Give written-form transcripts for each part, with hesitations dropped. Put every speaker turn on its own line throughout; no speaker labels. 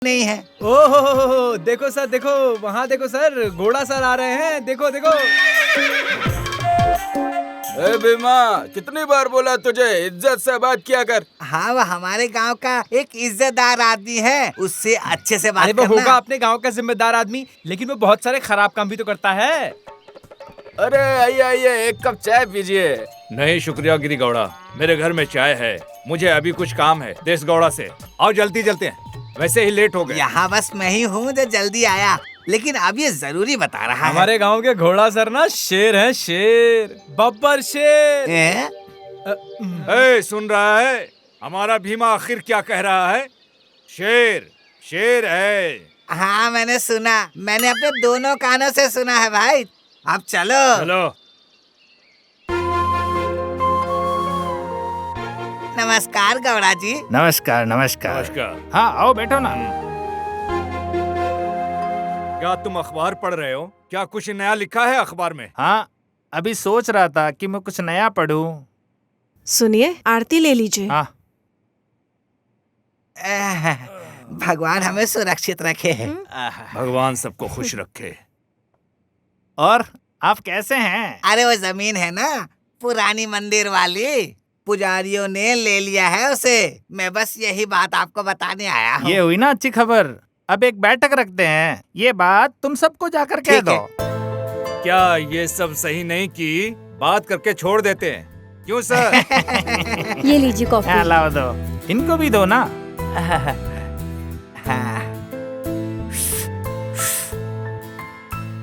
नहीं है।
ओहो देखो सर, देखो वहाँ देखो सर, घोड़ा सर आ रहे हैं, देखो देखो।
ए भीमा, कितनी बार बोला तुझे इज्जत से बात किया कर।
हाँ, वो हमारे गांव का एक इज्जतदार आदमी है, उससे अच्छे से बात
अरे वो
करना।
होगा अपने गांव का जिम्मेदार आदमी, लेकिन वो बहुत सारे खराब काम भी तो करता है।
अरे आइए आइए, एक कप चाय पीजिए।
नहीं शुक्रिया गिरी गौड़ा, मेरे घर में चाय है, मुझे अभी कुछ काम है देश गौड़ा से। आओ जल्दी चलते हैं, वैसे ही लेट हो गए।
यहाँ बस मैं ही हूँ जो जल्दी आया, लेकिन अब ये जरूरी बता रहा है।
हमारे गांव के घोड़ा सर ना शेर हैं, शेर, बब्बर शेर।
सुन रहा है हमारा भीमा आखिर क्या कह रहा है? शेर शेर है।
हाँ मैंने सुना, मैंने अपने दोनों कानों से सुना है भाई। अब चलो
चलो।
नमस्कार गौड़ा जी।
नमस्कार नमस्कार।
नमस्कार।
हाँ आओ बैठो ना।
क्या तुम अखबार पढ़ रहे हो? क्या कुछ नया लिखा है अखबार में?
हाँ अभी सोच रहा था कि मैं कुछ नया पढूं।
सुनिए, आरती ले लीजिए।
हाँ
भगवान हमें सुरक्षित रखे।
भगवान सबको खुश रखे।
और आप कैसे हैं?
अरे वो जमीन है ना पुरानी मंदिर वाली, पुजारियों ने ले लिया है उसे। मैं बस यही बात आपको बताने आया हूँ।
ये हुई ना अच्छी खबर। अब एक बैठक रखते हैं, ये बात तुम सबको जाकर कह
ठीक
दो।
क्या ये सब सही नहीं की बात करके छोड़ देते हैं? क्यों सर?
ये लीजिए कॉफी।
लाओ दो, इनको भी दो ना।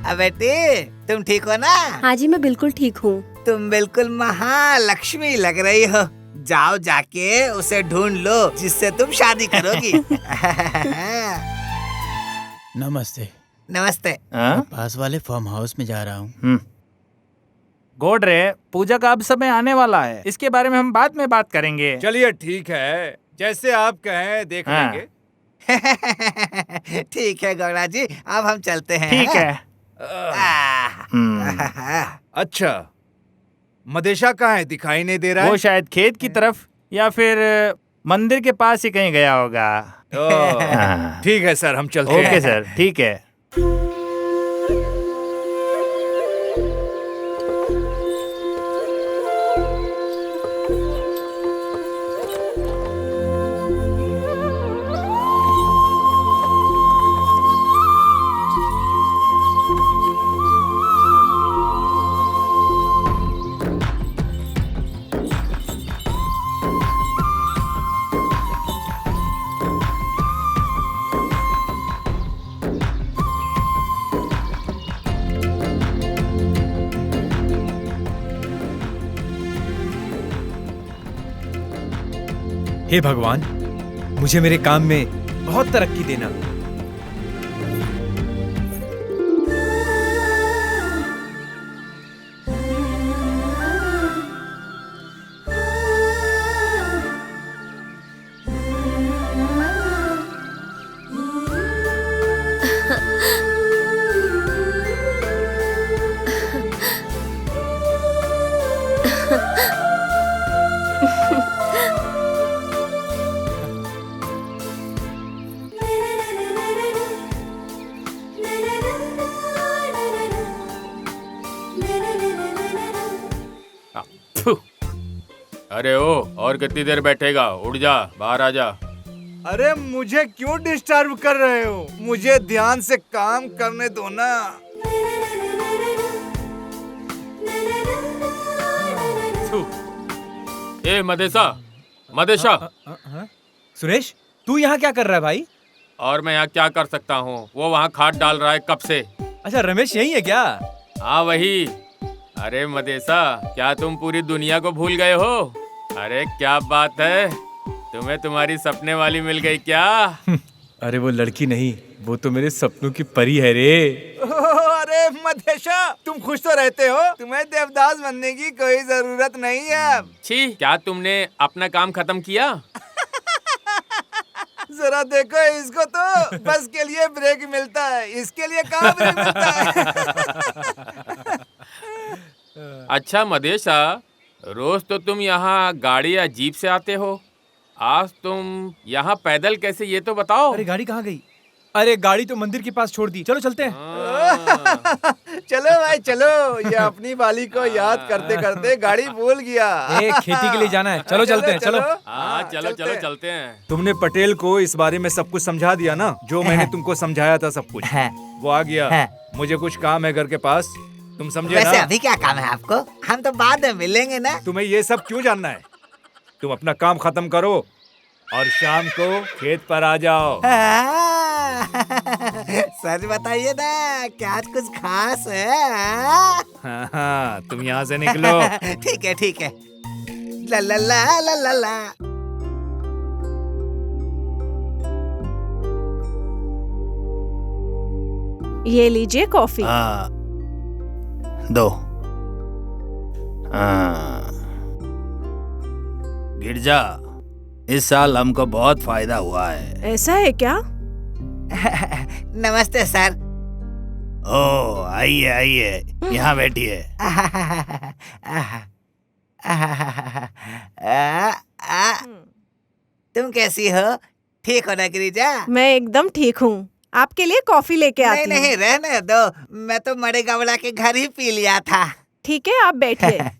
अब बेटी तुम ठीक हो ना?
हाँ जी, मैं बिल्कुल ठीक हूँ।
तुम बिल्कुल महालक्ष्मी लग रही हो। जाओ जाके उसे ढूंढ लो जिससे तुम शादी करोगी।
नमस्ते।
नमस्ते।
हाँ?
पास वाले फार्म हाउस में जा रहा हूँ।
गोडरे, पूजा का अब समय आने वाला है, इसके बारे में हम बाद में बात करेंगे।
चलिए ठीक है, जैसे आप कहें देख
हाँ।
लेंगे।
ठीक है गौड़ा जी, अब हम चलते हैं।
ठीक है।
अच्छा, मदेशा कहाँ है? दिखाई नहीं दे रहा है।
वो शायद खेत की तरफ या फिर मंदिर के पास ही कहीं गया होगा।
ओह, ठीक है सर, हम चलते हैं।
ओके सर, ठीक है।
हे भगवान, मुझे मेरे काम में बहुत तरक्की देना।
अरे ओ, और कितनी देर बैठेगा? उठ जा, बाहर आ जा। अरे मुझे क्यों डिस्टर्ब कर रहे हो? मुझे ध्यान से काम करने दो ना।
ए मदेशा, मदेशा।
सुरेश, तू यहाँ क्या कर रहा है भाई?
और मैं यहाँ क्या कर सकता हूँ? वो वहाँ खाद डाल रहा है कब से।
अच्छा, रमेश यही है क्या?
हाँ वही। अरे मदेशा, क्या तुम पूरी दुनिया को भूल गए हो? अरे क्या बात है, तुम्हें तुम्हारी सपने वाली मिल गई क्या?
अरे वो लड़की नहीं, वो तो मेरे सपनों की परी है रे।
अरे मदेशा, तुम खुश तो रहते हो? तुम्हें देवदास बनने की कोई जरूरत नहीं है।
छी, क्या तुमने अपना काम खत्म किया?
जरा देखो इसको, तो बस के लिए ब्रेक मिलता है, इसके लिए कहाँ ब्रेक मिलता है?
अच्छा मदेशा, रोज तो तुम यहाँ गाड़ी या जीप से आते हो, आज तुम यहाँ पैदल कैसे, ये तो बताओ।
अरे गाड़ी कहाँ गई? अरे गाड़ी तो मंदिर के पास छोड़ दी, चलो चलते हैं।
चलो भाई चलो, ये अपनी वाली को याद करते करते गाड़ी भूल गया।
खेती के लिए जाना है, चलो चलते हैं, चलो।
हाँ चलो चलो चलते हैं।
तुमने पटेल को इस बारे में सब कुछ समझा दिया ना, जो मैंने तुमको समझाया था सब कुछ। वो आ गया। मुझे कुछ काम है घर के पास, तुम समझे
वैसे
ना?
अभी क्या काम है आपको? हम तो बाद में मिलेंगे ना।
तुम्हें ये सब क्यों जानना है? तुम अपना काम खत्म करो और शाम को खेत पर आ जाओ।
सच बताइए ना, क्या आज कुछ खास है?
हाँ, तुम यहाँ से निकलो।
ठीक है ठीक है। ला ला ला ला ला ला।
ये लीजिए कॉफी।
हाँ, दो। गिरजा, इस साल हमको बहुत फायदा हुआ है।
ऐसा है क्या?
नमस्ते सर।
ओ, आइए आइए, यहाँ बैठिए।
तुम कैसी हो? ठीक हो ना गिरिजा?
मैं एकदम ठीक हूँ। आपके लिए कॉफी लेके
नहीं
आती हूँ।
नहीं, रहने दो, मैं तो मड़े गवड़ा के घर ही पी लिया था।
ठीक है, आप बैठिए।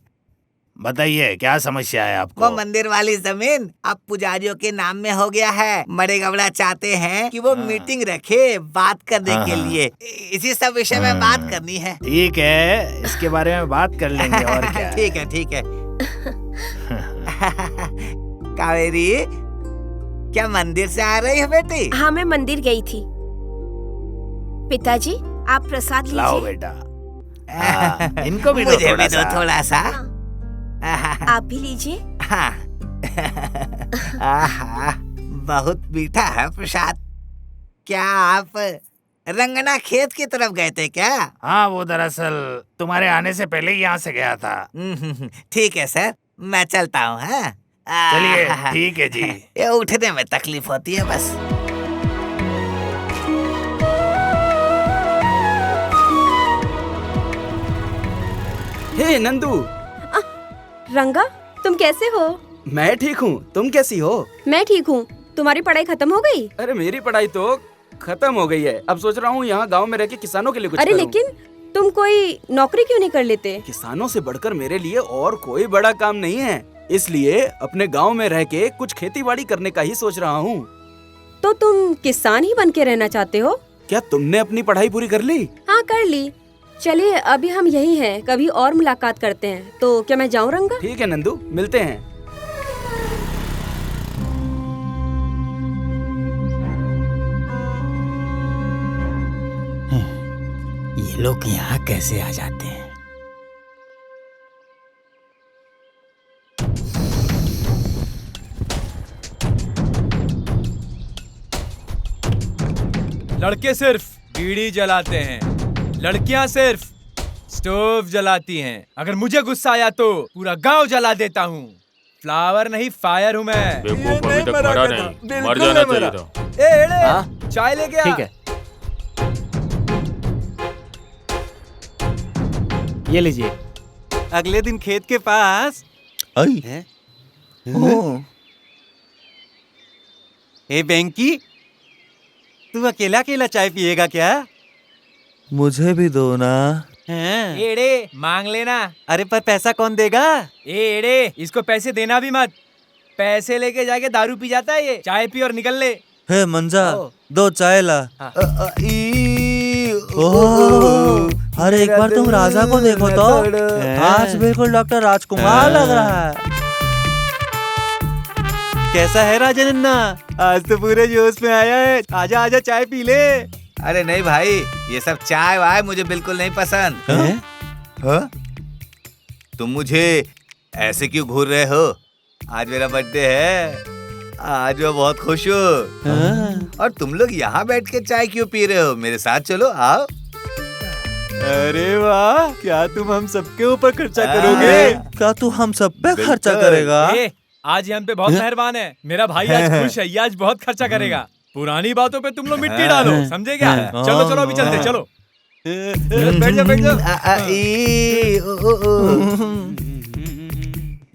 बताइए क्या समस्या है
वो
आपको?
मंदिर वाली जमीन अब पुजारियों के नाम में हो गया है। मड़े गवड़ा चाहते हैं कि वो मीटिंग रखे बात करने के लिए। इसी सब विषय में बात करनी है।
ठीक है, इसके बारे में बात कर लेंगे और क्या।
ठीक है ठीक है। कावेरी, क्या मंदिर से आ रही हो बेटी?
हाँ, मैं मंदिर गई थी। पिताजी, आप प्रसाद
लाओ
लीजिए।
बेटा। इनको भी दो
मुझे
थोड़ा
भी दो
सा।
थोड़ा सा।
आप भी लीजिए।
हाँ। आहा, बहुत मीठा है प्रसाद। क्या आप रंगना खेत की तरफ गए थे क्या?
हाँ, वो दरअसल तुम्हारे आने से पहले ही यहाँ से गया था।
ठीक है सर, मैं चलता हूँ। हाँ,
चलिए, ठीक है जी।
ये उठने में तकलीफ होती है बस।
हे नंदू,
रंगा, तुम कैसे हो?
मैं ठीक हूँ, तुम कैसी हो?
मैं ठीक हूँ। तुम्हारी पढ़ाई खत्म हो गई?
अरे मेरी पढ़ाई तो खत्म हो गई है। अब सोच रहा हूँ यहाँ गांव में रह के किसानों के लिए कुछ
अरे
करूँ।
लेकिन तुम कोई नौकरी क्यों नहीं कर लेते?
किसानों से बढ़कर मेरे लिए और कोई बड़ा काम नहीं है, इसलिए अपने गांव में रह के कुछ खेती बाड़ी करने का ही सोच रहा हूँ।
तो तुम किसान ही बन के रहना चाहते हो?
क्या तुमने अपनी पढ़ाई पूरी कर ली?
हाँ, कर ली। चलिए, अभी हम यही हैं, कभी और मुलाकात करते हैं। तो क्या मैं जाऊँ रंगा?
ठीक है नंदू, मिलते हैं।
ये लोग यहाँ कैसे आ जाते हैं?
लड़के सिर्फ बीड़ी जलाते हैं, लड़कियां सिर्फ स्टोव जलाती हैं। अगर मुझे गुस्सा आया तो पूरा गांव जला देता हूँ। फ्लावर नहीं, फायर हूँ मैं।
बेवकूफ अभी तक मरा नहीं, मर जाना चाहिए था।
ए एड़े, चाय लेके आ।
ठीक है, ये लीजिए।
अगले दिन खेत के पास ए बेंकी, तू अकेला अकेला चाय पिएगा क्या?
मुझे भी दो ना।
एड़े, मांग लेना।
अरे पर पैसा कौन देगा?
एड़े, इसको पैसे देना भी मत। पैसे लेके जाके दारू पी जाता है ये। चाय पी और निकल ले।
हे मंजा, दो चाय ला। अरे एक बार तुम राजा को देखो तो, आज बिल्कुल डॉक्टर राजकुमार लग रहा है।
कैसा है राजा नन्ना? आज तो पूरे जोश में आया है। आजा आजा चाय पी ले।
अरे नहीं भाई, ये सब चाय वाय मुझे बिल्कुल नहीं पसंद। हाँ? तुम मुझे ऐसे क्यों घूर रहे हो? आज मेरा बर्थडे है, आज मैं बहुत खुश हूँ। और तुम लोग यहाँ बैठ के चाय क्यों पी रहे हो? मेरे साथ चलो, आओ।
अरे वाह, क्या तुम हम सबके ऊपर खर्चा करोगे?
क्या तू हम सब पे खर्चा करेगा?
आज हम पे बहुत मेहरबान है। मेरा भाई आज खुश है, ये आज बहुत खर्चा करेगा। पुरानी बातों पे तुम लोग मिट्टी डालो, समझे क्या? चलो चलो अभी चलते, चलो। बैठ जा बैठ जा।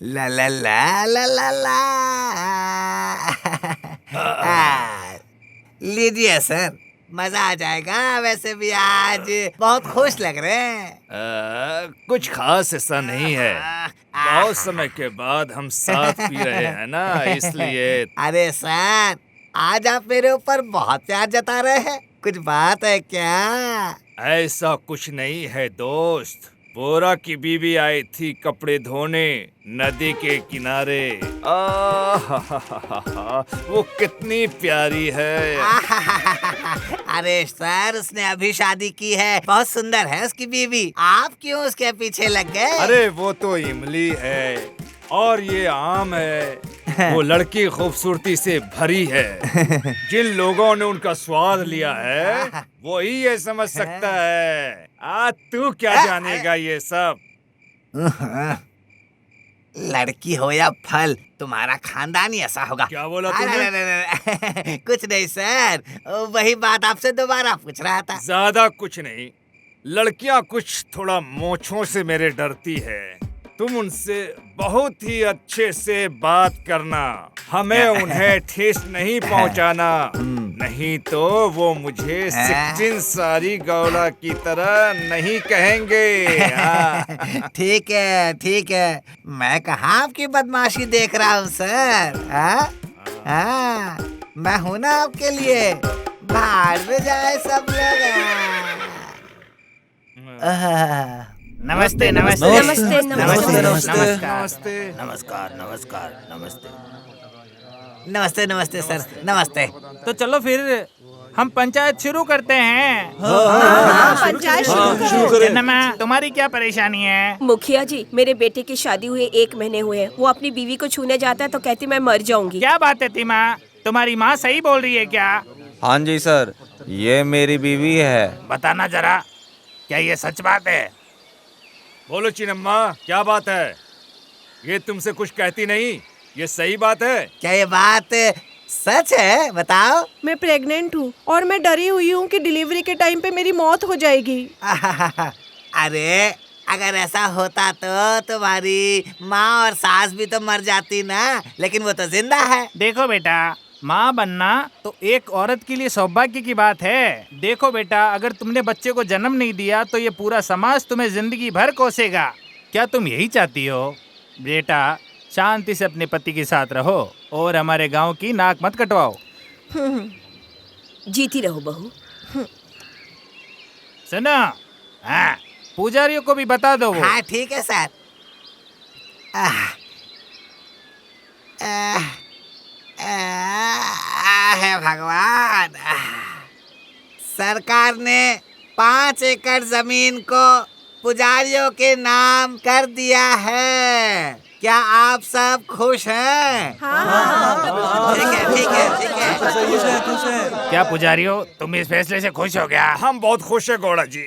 ला ला ला ला ला ला। लीजिए सर, मजा आ जाएगा। वैसे भी आज बहुत खुश लग रहे हैं।
कुछ खास ऐसा नहीं है। बहुत समय के बाद हम साथ पी रहे हैं ना, इसलिए।
अरे सर, आज आप मेरे ऊपर बहुत प्यार जता रहे हैं। कुछ बात है क्या?
ऐसा कुछ नहीं है दोस्त। बोरा की बीवी आई थी कपड़े धोने नदी के किनारे। वो कितनी प्यारी है।
अरे सर, उसने अभी शादी की है। बहुत सुंदर है उसकी बीवी। आप क्यों उसके पीछे लग गए?
अरे वो तो इमली है और ये आम है। वो लड़की खूबसूरती से भरी है। जिन लोगों ने उनका स्वाद लिया है वही ये समझ सकता है। आज तू क्या जानेगा ये सब।
लड़की हो या फल, तुम्हारा खानदान ही ऐसा होगा।
क्या बोला
तूने? अरे, कुछ नहीं सर, वही बात आपसे दोबारा पूछ रहा था।
ज्यादा कुछ नहीं। लड़कियां कुछ थोड़ा मोछों से मेरे डरती है। तुम उनसे बहुत ही अच्छे से बात करना। हमें उन्हें ठेस नहीं पहुंचाना, नहीं तो वो मुझे सिक्किन सारी गौला की तरह नहीं कहेंगे।
ठीक है, ठीक है। मैं कहाँ आपकी बदमाशी देख रहा हूँ सर। मैं हूँ ना आपके लिए। बाहर में जाए सब लोग।
नमस्ते नमस्ते
नमस्ते,
नमस्ते
नमस्ते। नमस्कार नमस्कार नमस्ते।
नमस्ते नमस्ते सर, नमस्ते।
तो चलो फिर हम पंचायत शुरू करते हैं।
पंचायत शुरू करो।
जन्मा, तुम्हारी क्या परेशानी है?
मुखिया जी, मेरे बेटे की शादी हुए 1 महीने हुए हैं। वो अपनी बीवी को छूने जाता है तो कहती मैं मर जाऊंगी।
क्या बात है तीमा, तुम्हारी माँ सही बोल रही है क्या?
हाँ जी सर, ये मेरी बीवी है।
बताना जरा, क्या ये सच बात है?
बोलो चिनम्मा, क्या बात है? ये तुमसे कुछ कहती नहीं, ये सही बात है?
क्या ये बात सच है? बताओ।
मैं प्रेग्नेंट हूँ और मैं डरी हुई हूँ कि डिलीवरी के टाइम पे मेरी मौत हो जाएगी।
अरे, अगर ऐसा होता तो तुम्हारी माँ और सास भी तो मर जाती ना, लेकिन वो तो जिंदा है।
देखो बेटा, माँ बनना तो एक औरत के लिए सौभाग्य की बात है। देखो बेटा, अगर तुमने बच्चे को जन्म नहीं दिया तो ये पूरा समाज तुम्हें जिंदगी भर कोसेगा। क्या तुम यही चाहती हो? बेटा, शांति से अपने पति के साथ रहो और हमारे गांव की नाक मत कटवाओ।
जीती रहो बहू।
सुनो, हाँ, पुजारियों को भी बता दो वो।
हाँ ठीक है सर। है भगवान। सरकार ने 5 एकड़ जमीन को पुजारियों के नाम कर दिया है। क्या आप सब खुश हैं? ठीक है, ठीक है, ठीक है।
खुश है।
क्या पुजारियों, तुम इस फैसले से खुश हो गया?
हम बहुत खुश है गौड़ा जी।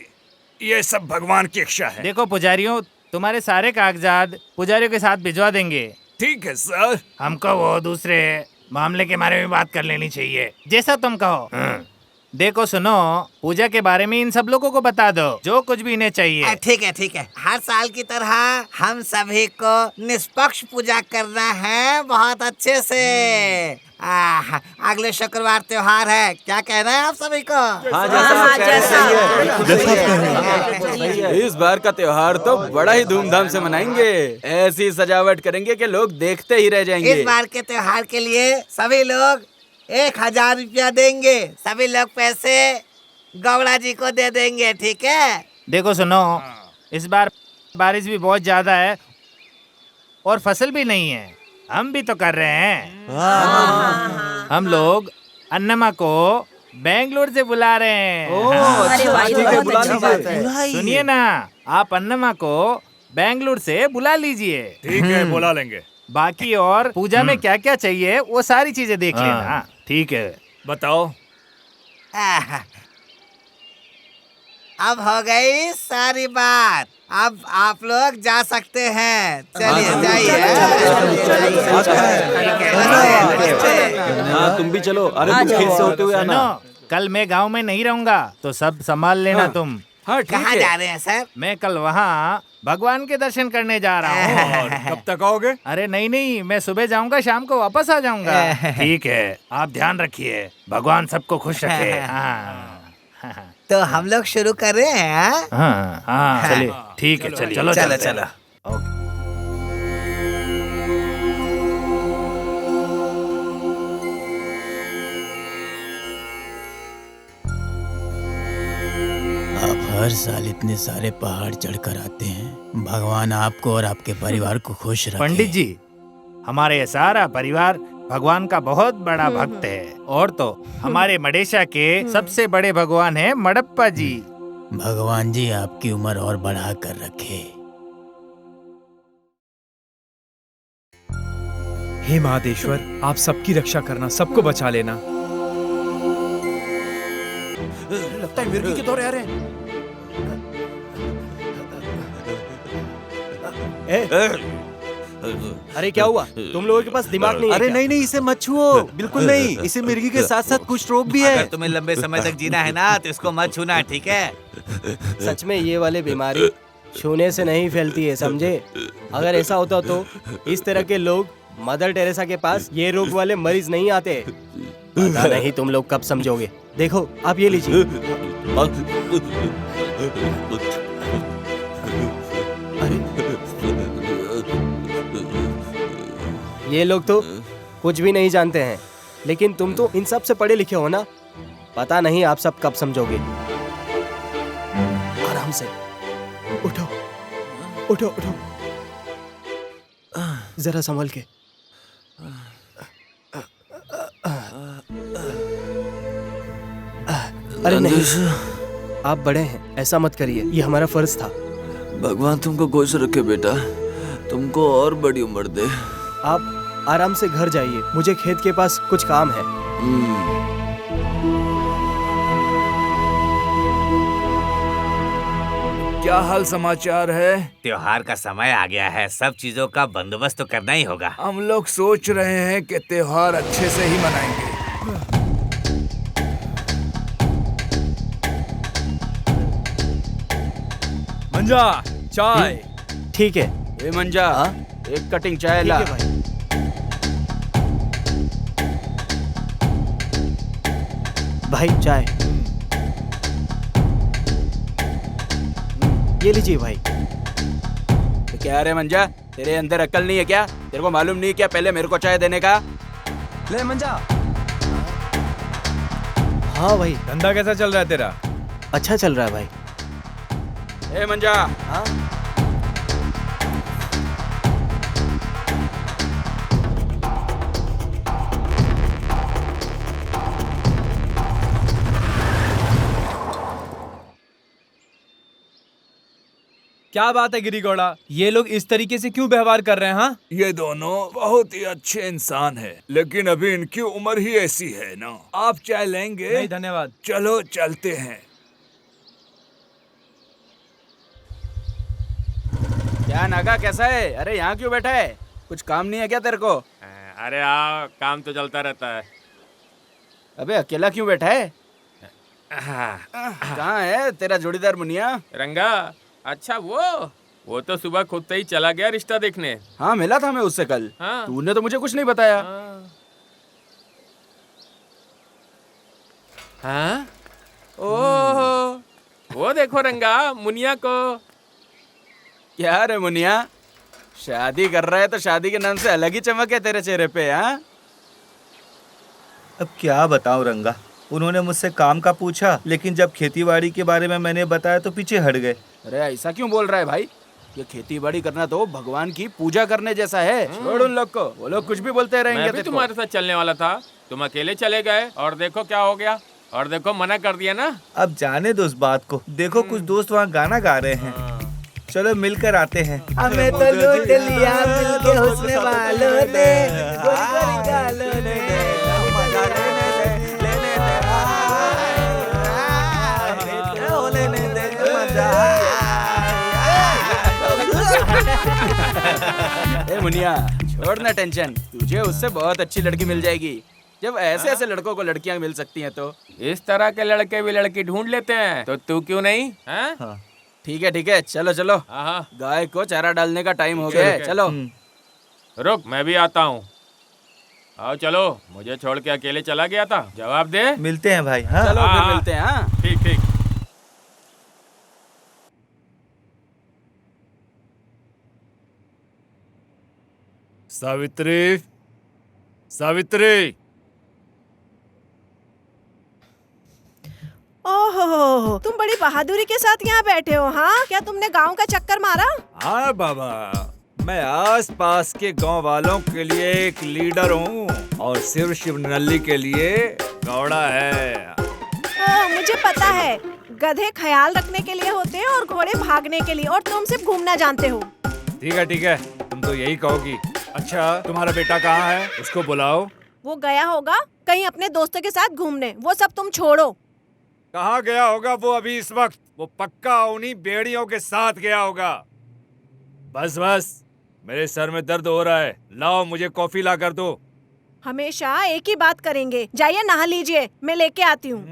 ये सब भगवान की इच्छा है।
देखो पुजारियों, तुम्हारे सारे कागजात पुजारियों के साथ भिजवा देंगे।
ठीक है सर।
हमको वो दूसरे मामले के बारे में बात कर लेनी चाहिए, जैसा तुम कहो। देखो सुनो, पूजा के बारे में इन सब लोगों को बता दो, जो कुछ भी इन्हें चाहिए।
ठीक है, ठीक है। हर साल की तरह हम सभी को निष्पक्ष पूजा करना है, बहुत अच्छे से। अगले शुक्रवार त्योहार है, क्या कहना है आप सभी को?
हाँ, जैसा इस बार का त्योहार तो बड़ा ही धूमधाम से मनाएंगे। ऐसी सजावट करेंगे कि लोग देखते ही रह जाएंगे।
इस बार के त्योहार के लिए सभी लोग 1000 रुपया देंगे। सभी लोग पैसे गौड़ा जी को दे देंगे, ठीक है?
देखो सुनो, इस बार बारिश भी बहुत ज्यादा है और फसल भी नहीं है। हम भी तो कर रहे हैं। हम लोग अन्नमा को बेंगलोर से बुला रहे हैं। सुनिए ना, आप अन्नमा को बेंगलोर से बुला लीजिए।
ठीक है, बुला लेंगे।
बाकी और पूजा में क्या क्या चाहिए वो सारी चीजें देख लेना। ठीक है,
बताओ।
अब हो गई सारी बात। अब आप लोग जा सकते हैं। चलिए जाइए।
हाँ, तुम भी चलो। अरे तुम खेत से होते हुए आना।
कल मैं गांव में नहीं रहूंगा तो सब संभाल लेना तुम।
हाँ,
कहाँ जा रहे हैं सर?
मैं कल वहाँ भगवान के दर्शन करने जा रहा हूँ।
और कब तक आओगे?
अरे नहीं, मैं सुबह जाऊंगा, शाम को वापस आ जाऊंगा। ठीक है, आप ध्यान रखिए, भगवान सबको खुश रखे। हाँ।
तो हम लोग शुरू कर रहे हैं हाँ?
हाँ हाँ चलिए ठीक है चलिए चलो
चलो
चलते हैं।
चलो
आप हर साल इतने सारे पहाड़ चढ़कर आते हैं। भगवान आपको और आपके परिवार को खुश रखे।
पंडित जी, हमारे ये सारा परिवार भगवान का बहुत बड़ा भक्त है। और तो हमारे मडेशा के सबसे बड़े भगवान है मडप्पा जी।
भगवान जी आपकी उम्र और बढ़ा कर रखे।
हे महादेश्वर, आप सबकी रक्षा करना, सबको बचा लेना।
लगता है मिर्गी के दौरे आ रहे हैं।
अरे क्या हुआ? तुम लोगों के पास दिमाग नहीं है? अरे नहीं नहीं, इसे मत छुओ, बिल्कुल नहीं। इसे मिर्गी के साथ साथ कुछ रोग भी है।
अगर तुम्हें लंबे समय तक जीना है ना तो इसको मत छूना, ठीक है?
सच में ये वाली बीमारी छूने से नहीं फैलती है, समझे? अगर ऐसा होता तो इस तरह के लोग मदर टेरेसा के पास ये रोग वाले मरीज नहीं आते। पता नहीं तुम लोग कब समझोगे। देखो आप ये लीजिए। ये लोग तो कुछ भी नहीं जानते हैं, लेकिन तुम तो इन सब से पढ़े लिखे हो ना। पता नहीं आप सब कब समझोगे। आराम से उठो उठो उठो, जरा संभल के। अरे नहीं, आप बड़े हैं, ऐसा मत करिए, ये हमारा फर्ज था।
भगवान तुमको खुश रखे बेटा, तुमको और बड़ी उम्र दे।
आप आराम से घर जाइए, मुझे खेत के पास कुछ काम है।
क्या हाल समाचार है?
त्योहार का समय आ गया है, सब चीजों का बंदोबस्त तो करना ही होगा।
हम लोग सोच रहे हैं कि त्योहार अच्छे से ही मनाएंगे।
मंजा, चाय।
ठीक है।
ए मंजा, एक कटिंग चाय ला।
ठीक है भाई। भाई चाय ये लीजिए भाई।
तो क्या रे मंजा, तेरे अंदर अक्ल नहीं है क्या? तेरे को मालूम नहीं क्या पहले मेरे को चाय देने का?
ले मंजा। हाँ भाई।
धंधा कैसा चल रहा है तेरा?
अच्छा चल रहा है भाई।
ए मंजा।
हाँ?
क्या बात है गिरिगौड़ा, ये लोग इस तरीके से क्यों व्यवहार कर रहे हैं? हाँ,
ये दोनों बहुत ही अच्छे इंसान हैं, लेकिन अभी इनकी उम्र ही ऐसी है ना। आप चाय लेंगे?
नहीं धन्यवाद।
चलो चलते हैं।
क्या नागा, कैसा है? अरे यहाँ क्यों बैठा है? कुछ काम नहीं है क्या तेरे को?
अरे हाँ, काम तो चलता रहता है।
अबे अकेला क्यों बैठा है? कहाँ है तेरा जोड़ीदार मुनिया?
रंगा, अच्छा वो तो सुबह खुद से ही चला गया रिश्ता देखने।
हाँ मिला था मैं उससे कल।
हाँ।
तूने तो मुझे कुछ नहीं बताया।
हाँ? ओह, वो देखो रंगा, मुनिया को।
क्या रे मुनिया, शादी कर रहा है तो शादी के नाम से अलग ही चमक है तेरे चेहरे पे। हाँ,
अब क्या बताऊं रंगा, उन्होंने मुझसे काम का पूछा, लेकिन जब खेतीबाड़ी के बारे में मैंने बताया तो पीछे हट गए।
अरे ऐसा क्यों बोल रहा है भाई? ये खेती बाड़ी करना तो भगवान की पूजा करने जैसा है। छोड़ उन लोग को, वो लोग कुछ भी बोलते रहेंगे।
मैं भी तुम्हारे साथ चलने वाला था, तुम अकेले चले गए और देखो क्या हो गया। और देखो मना कर दिया ना।
अब जाने दो उस बात को। देखो कुछ दोस्त वहाँ गाना गा रहे हैं, चलो मिलकर आते हैं।
हमें तो लूट लिया मिलके हुस्न वालों ने, गोरी गोरी गालों ने।
ए मुनिया, छोड़ ना टेंशन, तुझे उससे बहुत अच्छी लड़की मिल जाएगी। जब ऐसे ऐसे लड़कों को लड़कियां मिल सकती हैं तो
इस तरह के लड़के भी लड़की ढूंढ लेते हैं, तो तू क्यों नहीं? हाँ?
ठीक है, चलो चलो।
हाँ।
गाय को चारा डालने का टाइम हो गया है, चलो।
रुक, मैं भी आता हूँ। आओ चलो, मुझे छोड़ के अकेले चला गया था, जवाब दे।
मिलते हैं भाई। हाँ
चलो फिर मिलते हैं। हाँ
ठीक ठीक।
सावित्री, सावित्री।
ओहो, तुम बड़ी बहादुरी के साथ यहाँ बैठे हो। हाँ, क्या तुमने गांव का चक्कर मारा?
हाँ बाबा, मैं आस पास के गांव वालों के लिए एक लीडर हूँ और सिर्फ शिवनल्ली के लिए घोड़ा है।
मुझे पता है, गधे ख्याल रखने के लिए होते हैं और घोड़े भागने के लिए, और तुम सिर्फ घूमना जानते हो।
ठीक है, तुम तो यही कहोगी। अच्छा, तुम्हारा बेटा कहाँ है? उसको बुलाओ।
वो गया होगा कहीं अपने दोस्तों के साथ घूमने। वो सब तुम छोड़ो।
कहाँ गया होगा वो अभी इस वक्त? वो पक्का उन्हीं बेड़ियों के साथ गया होगा। बस बस, मेरे सर में दर्द हो रहा है। लाओ, मुझे कॉफी ला कर दो।
हमेशा एक ही बात करेंगे। जाइए नहा लीजिए, मैं लेके आती हूँ।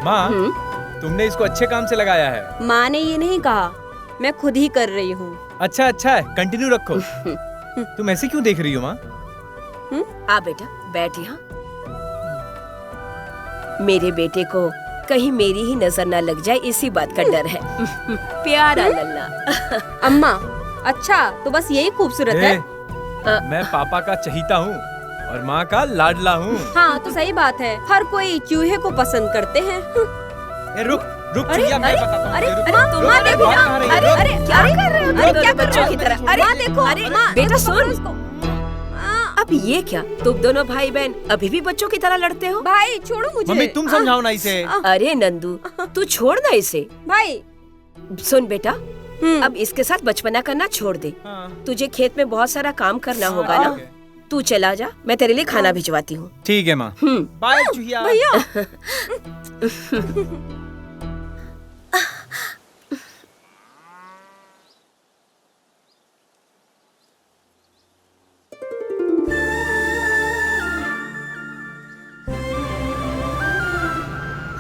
माँ, तुमने इसको अच्छे काम से लगाया है।
माँ ने ये नहीं कहा, मैं खुद ही कर रही हूँ।
अच्छा है, कंटिन्यू रखो। तुम ऐसे क्यों देख रही हो माँ?
आ बेटा, बैठ यहाँ। मेरे बेटे को कहीं मेरी ही नजर ना लग जाए, इसी बात का डर है। प्यारा लल्ला।
अम्मा, अच्छा तो बस यही खूबसूरत है?
मैं पापा का चहीता हूँ और माँ का लाडला हूँ।
हाँ तो सही बात है, हर कोई चूहे को पसंद करते हैं।
रुक चुहिया, मैं बताता हूँ।
अरे माँ देखो, अरे क्या कर रहे हो?
अरे क्या बच्चों की तरह? अरे
माँ देखो,
अरे बेटा सुन, अब ये क्या, तुम दोनों भाई बहन अभी भी बच्चों की तरह लड़ते हो?
भाई छोड़ो मुझे।
मम्मी तुम समझाओ ना इसे।
अरे नंदू, तू छोड़ ना इसे।
भाई
सुन बेटा, अब इसके साथ बचपना करना छोड़ दे। तुझे खेत में बहुत सारा काम करना होगा ना। तू चला जा, मैं तेरे लिए खाना भिजवाती हूँ।
ठीक है माँ। बाय चुहिया।
भैया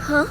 हाँ?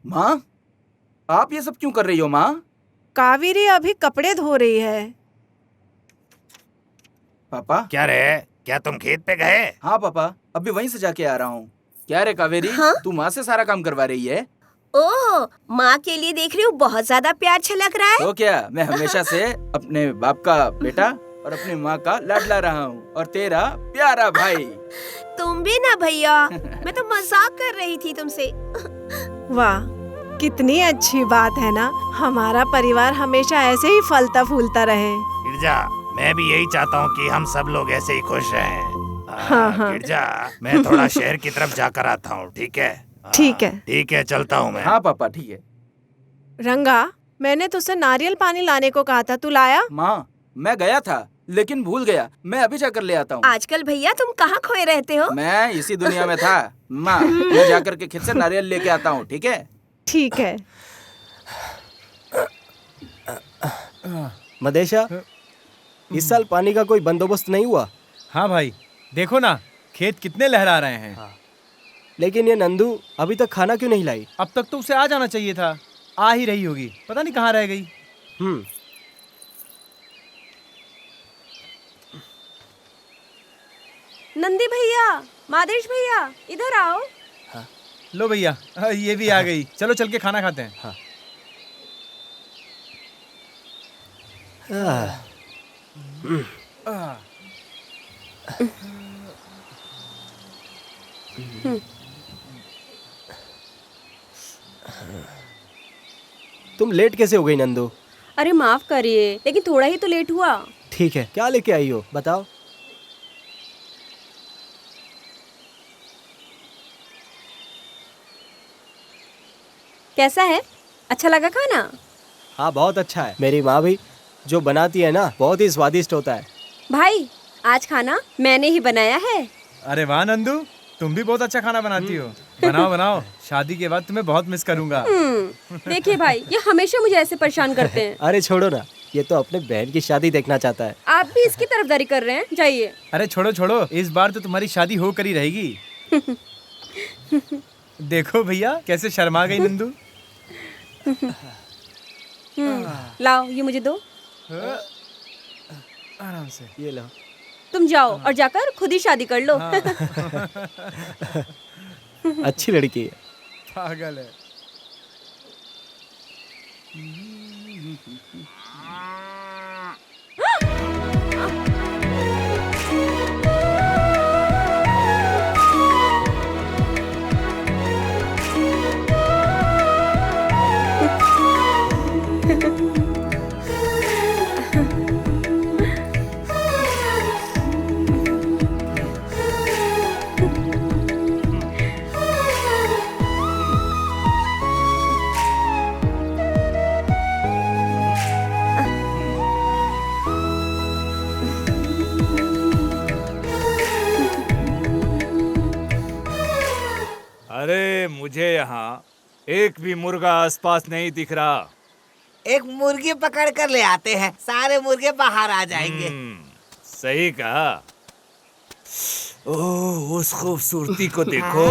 माँ, आप ये सब क्यों कर रही हो माँ?
कावेरी अभी कपड़े धो रही है।
पापा।
क्या रे, क्या तुम खेत पे गए?
हाँ पापा, अभी वहीं से जाके आ रहा हूँ। क्या रे कावेरी, तू माँ से सारा काम करवा रही है?
ओह, माँ के लिए देख रही हूँ, बहुत ज्यादा प्यार छलक रहा है।
तो क्या, मैं हमेशा से अपने बाप का बेटा और अपनी माँ का लाडला रहा हूँ, और तेरा प्यारा भाई।
तुम भी ना भैया, मैं तो मजाक कर रही थी तुमसे।
वाह, कितनी अच्छी बात है ना। हमारा परिवार हमेशा ऐसे ही फलता फूलता रहे।
गिरजा, मैं भी यही चाहता हूँ कि हम सब लोग ऐसे ही खुश रहें।
हाँ।
गिरजा, मैं थोड़ा शहर की तरफ जाकर आता हूँ, ठीक है?
ठीक है।
ठीक है, चलता हूँ मैं।
हाँ पापा, ठीक है।
रंगा, मैंने तुझसे नारियल पानी लाने को कहा था, तू लाया?
माँ, मैं गया था लेकिन भूल गया। मैं अभी जाकर ले आता हूँ।
आजकल भैया तुम कहाँ खोए रहते हो?
मैं इसी दुनिया में था माँ। मैं जाकर के खेत से नारियल लेके आता हूँ, ठीक है?
ठीक है।
मदेशा, इस साल पानी का कोई बंदोबस्त नहीं हुआ?
हाँ भाई, देखो ना खेत कितने लहरा रहे हैं।
लेकिन ये नंदू अभी तक खाना क्यों नहीं लाई?
अब तक तो उसे आ जाना चाहिए था। आ ही रही होगी, पता नहीं कहाँ रह गई।
नंदी भैया, मादेश भैया, इधर आओ।
लो भैया, ये भी आ गई। चलो चल के खाना खाते हैं।
तुम लेट कैसे हो गई नंदू?
अरे माफ करिए, लेकिन थोड़ा ही तो लेट हुआ।
ठीक है, क्या लेके आई हो बताओ।
कैसा है? अच्छा लगा खाना?
हाँ बहुत अच्छा है। मेरी माँ भी जो बनाती है ना, बहुत ही स्वादिष्ट होता है।
भाई आज खाना मैंने ही बनाया है।
अरे वाह नंदू, तुम भी बहुत अच्छा खाना बनाती हो। बनाओ बनाओ, शादी के बाद तुम्हें बहुत मिस करूंगा।
देखिए भाई, ये हमेशा मुझे ऐसे परेशान करते हैं।
अरे छोड़ो ना, ये तो अपने बहन की शादी देखना चाहता है।
आप भी इसकी तरफदारी कर रहे हैं, जाइए।
अरे छोड़ो छोड़ो, इस बार तो तुम्हारी शादी होकर ही रहेगी। देखो भैया कैसे शर्मा गई नंदू।
लाओ ये मुझे दो।
आराम से,
ये लो।
तुम जाओ और जाकर खुद ही शादी कर लो।
अच्छी लड़की है।
पागल है।
अरे मुझे यहाँ एक भी मुर्गा आसपास नहीं दिख रहा।
एक मुर्गी पकड़ कर ले आते हैं, सारे मुर्गे बाहर आ जाएंगे।
सही कहा। ओह उस खूबसूरती को देखो,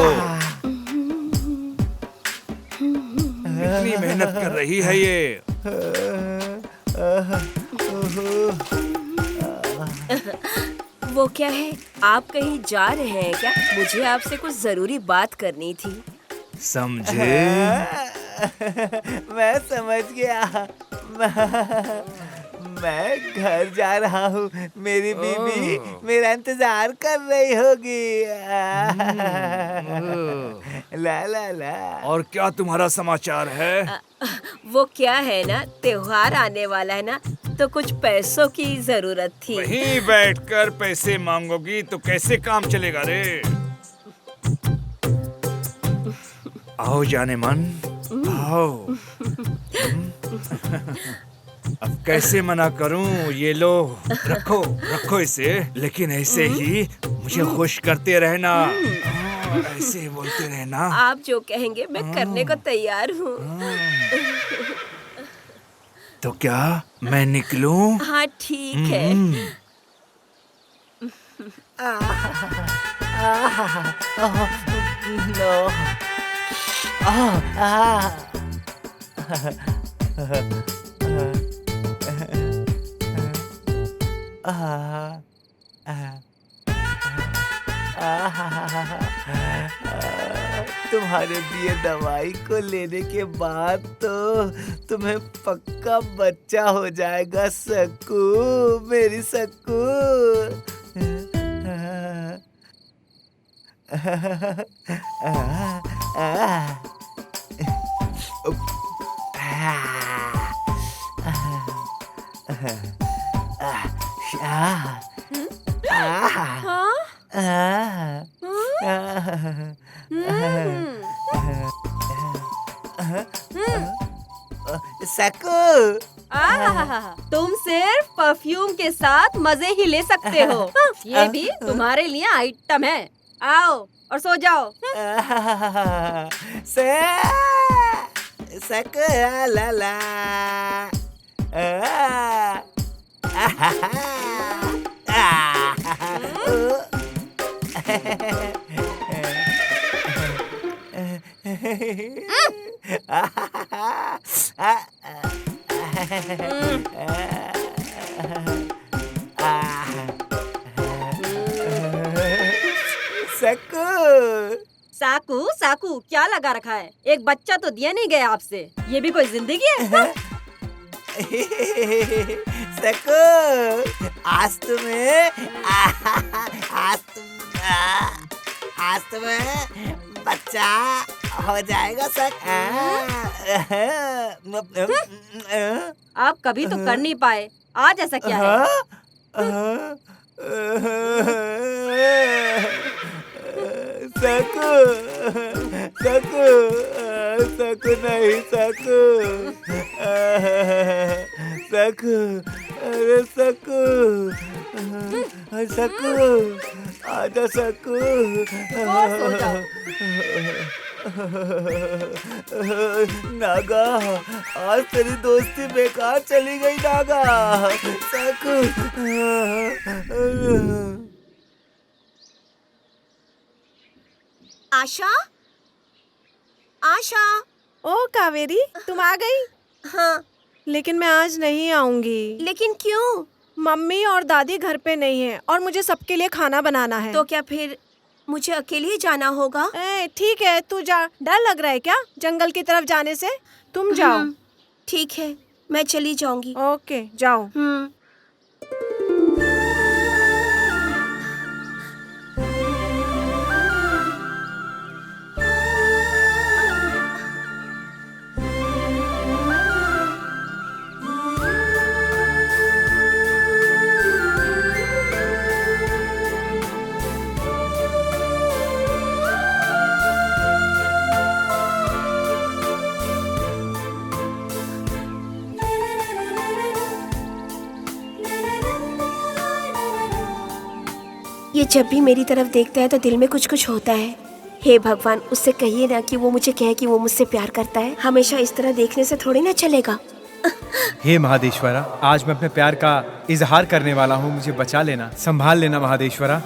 कितनी मेहनत कर रही है ये।
वो क्या है, आप कहीं जा रहे हैं क्या? मुझे आपसे कुछ जरूरी बात करनी थी।
समझे?
मैं समझ गया। मैं घर जा रहा हूँ, मेरी बीबी मेरा इंतजार कर रही होगी। ला ला ला।
और क्या तुम्हारा समाचार है?
वो क्या है ना, त्योहार आने वाला है ना, तो कुछ पैसों की जरूरत थी।
वहीं बैठकर पैसे मांगोगी तो कैसे काम चलेगा रे? आओ जाने मन, आओ। अब कैसे मना करूं? ये लो, रखो रखो इसे, लेकिन ऐसे ही मुझे खुश करते रहना। ऐसे बोलते रहना।
आप जो कहेंगे मैं करने को तैयार हूँ।
तो क्या मैं निकलूं?
हाँ ठीक है।
तुम्हारे दिए दवाई को लेने के बाद तो तुम्हें पक्का बच्चा हो जाएगा सक्कू, मेरी सक्कू। सक्कू,
तुम सिर्फ परफ्यूम के साथ मजे ही ले सकते हो। ये भी तुम्हारे लिए आइटम है। आओ और सो जाओ।
सक्कू ला ला।
साकू साकू क्या लगा रखा है? एक बच्चा तो दिया नहीं गया आपसे। ये भी कोई जिंदगी है?
सकू, आज तुम्हें बच्चा हो जाएगा
आप कभी तो कर नहीं पाए, आज ऐसा क्या है?
सकू, सकू, सकू नहीं, सकू, सकू, अरे सकू, सकू, आजा सकू। नागा, आज तेरी दोस्ती बेकार चली गई नागा। सकू।
आशा, आशा।
ओ कावेरी, तुम आ गई?
हाँ,
लेकिन मैं आज नहीं आऊंगी।
लेकिन क्यों?
मम्मी और दादी घर पे नहीं है और मुझे सबके लिए खाना बनाना है।
तो क्या फिर मुझे अकेले ही जाना होगा?
ठीक है, तू जा। डर लग रहा है क्या जंगल की तरफ जाने से? तुम जाओ।
ठीक है, मैं चली जाऊंगी।
ओके, जाओ।
ये जब भी मेरी तरफ देखता है तो दिल में कुछ कुछ होता है। हे भगवान, उससे कहिए ना कि वो मुझे कहे कि वो मुझसे प्यार करता है। हमेशा इस तरह देखने से थोड़ी ना चलेगा।
हे महादेश्वरा, आज मैं अपने प्यार का इजहार करने वाला हूँ। मुझे बचा लेना, संभाल लेना महादेश्वरा।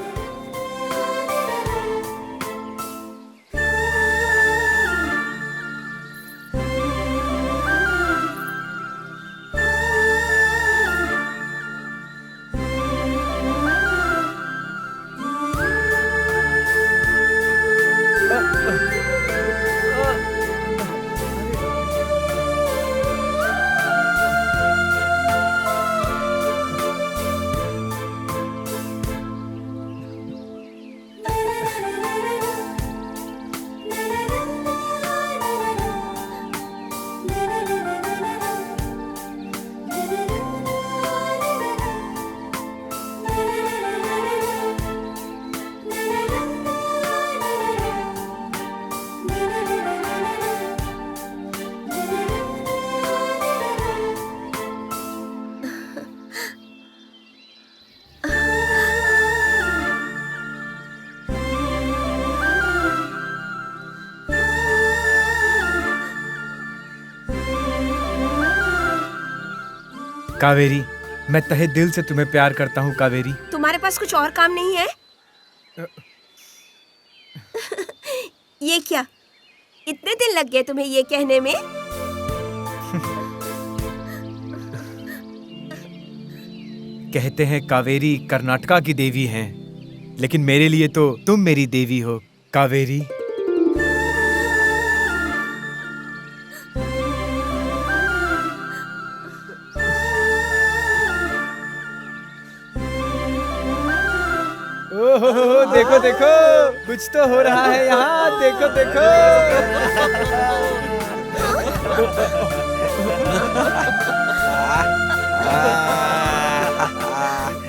कावेरी, मैं तहे दिल से तुम्हें प्यार करता हूँ कावेरी।
तुम्हारे पास कुछ और काम नहीं है? ये क्या, इतने दिन लग गए तुम्हें ये कहने में?
कहते हैं कावेरी कर्नाटका की देवी हैं, लेकिन मेरे लिए तो तुम मेरी देवी हो कावेरी। ओहो, देखो देखो, कुछ तो हो रहा है यहाँ। देखो देखो।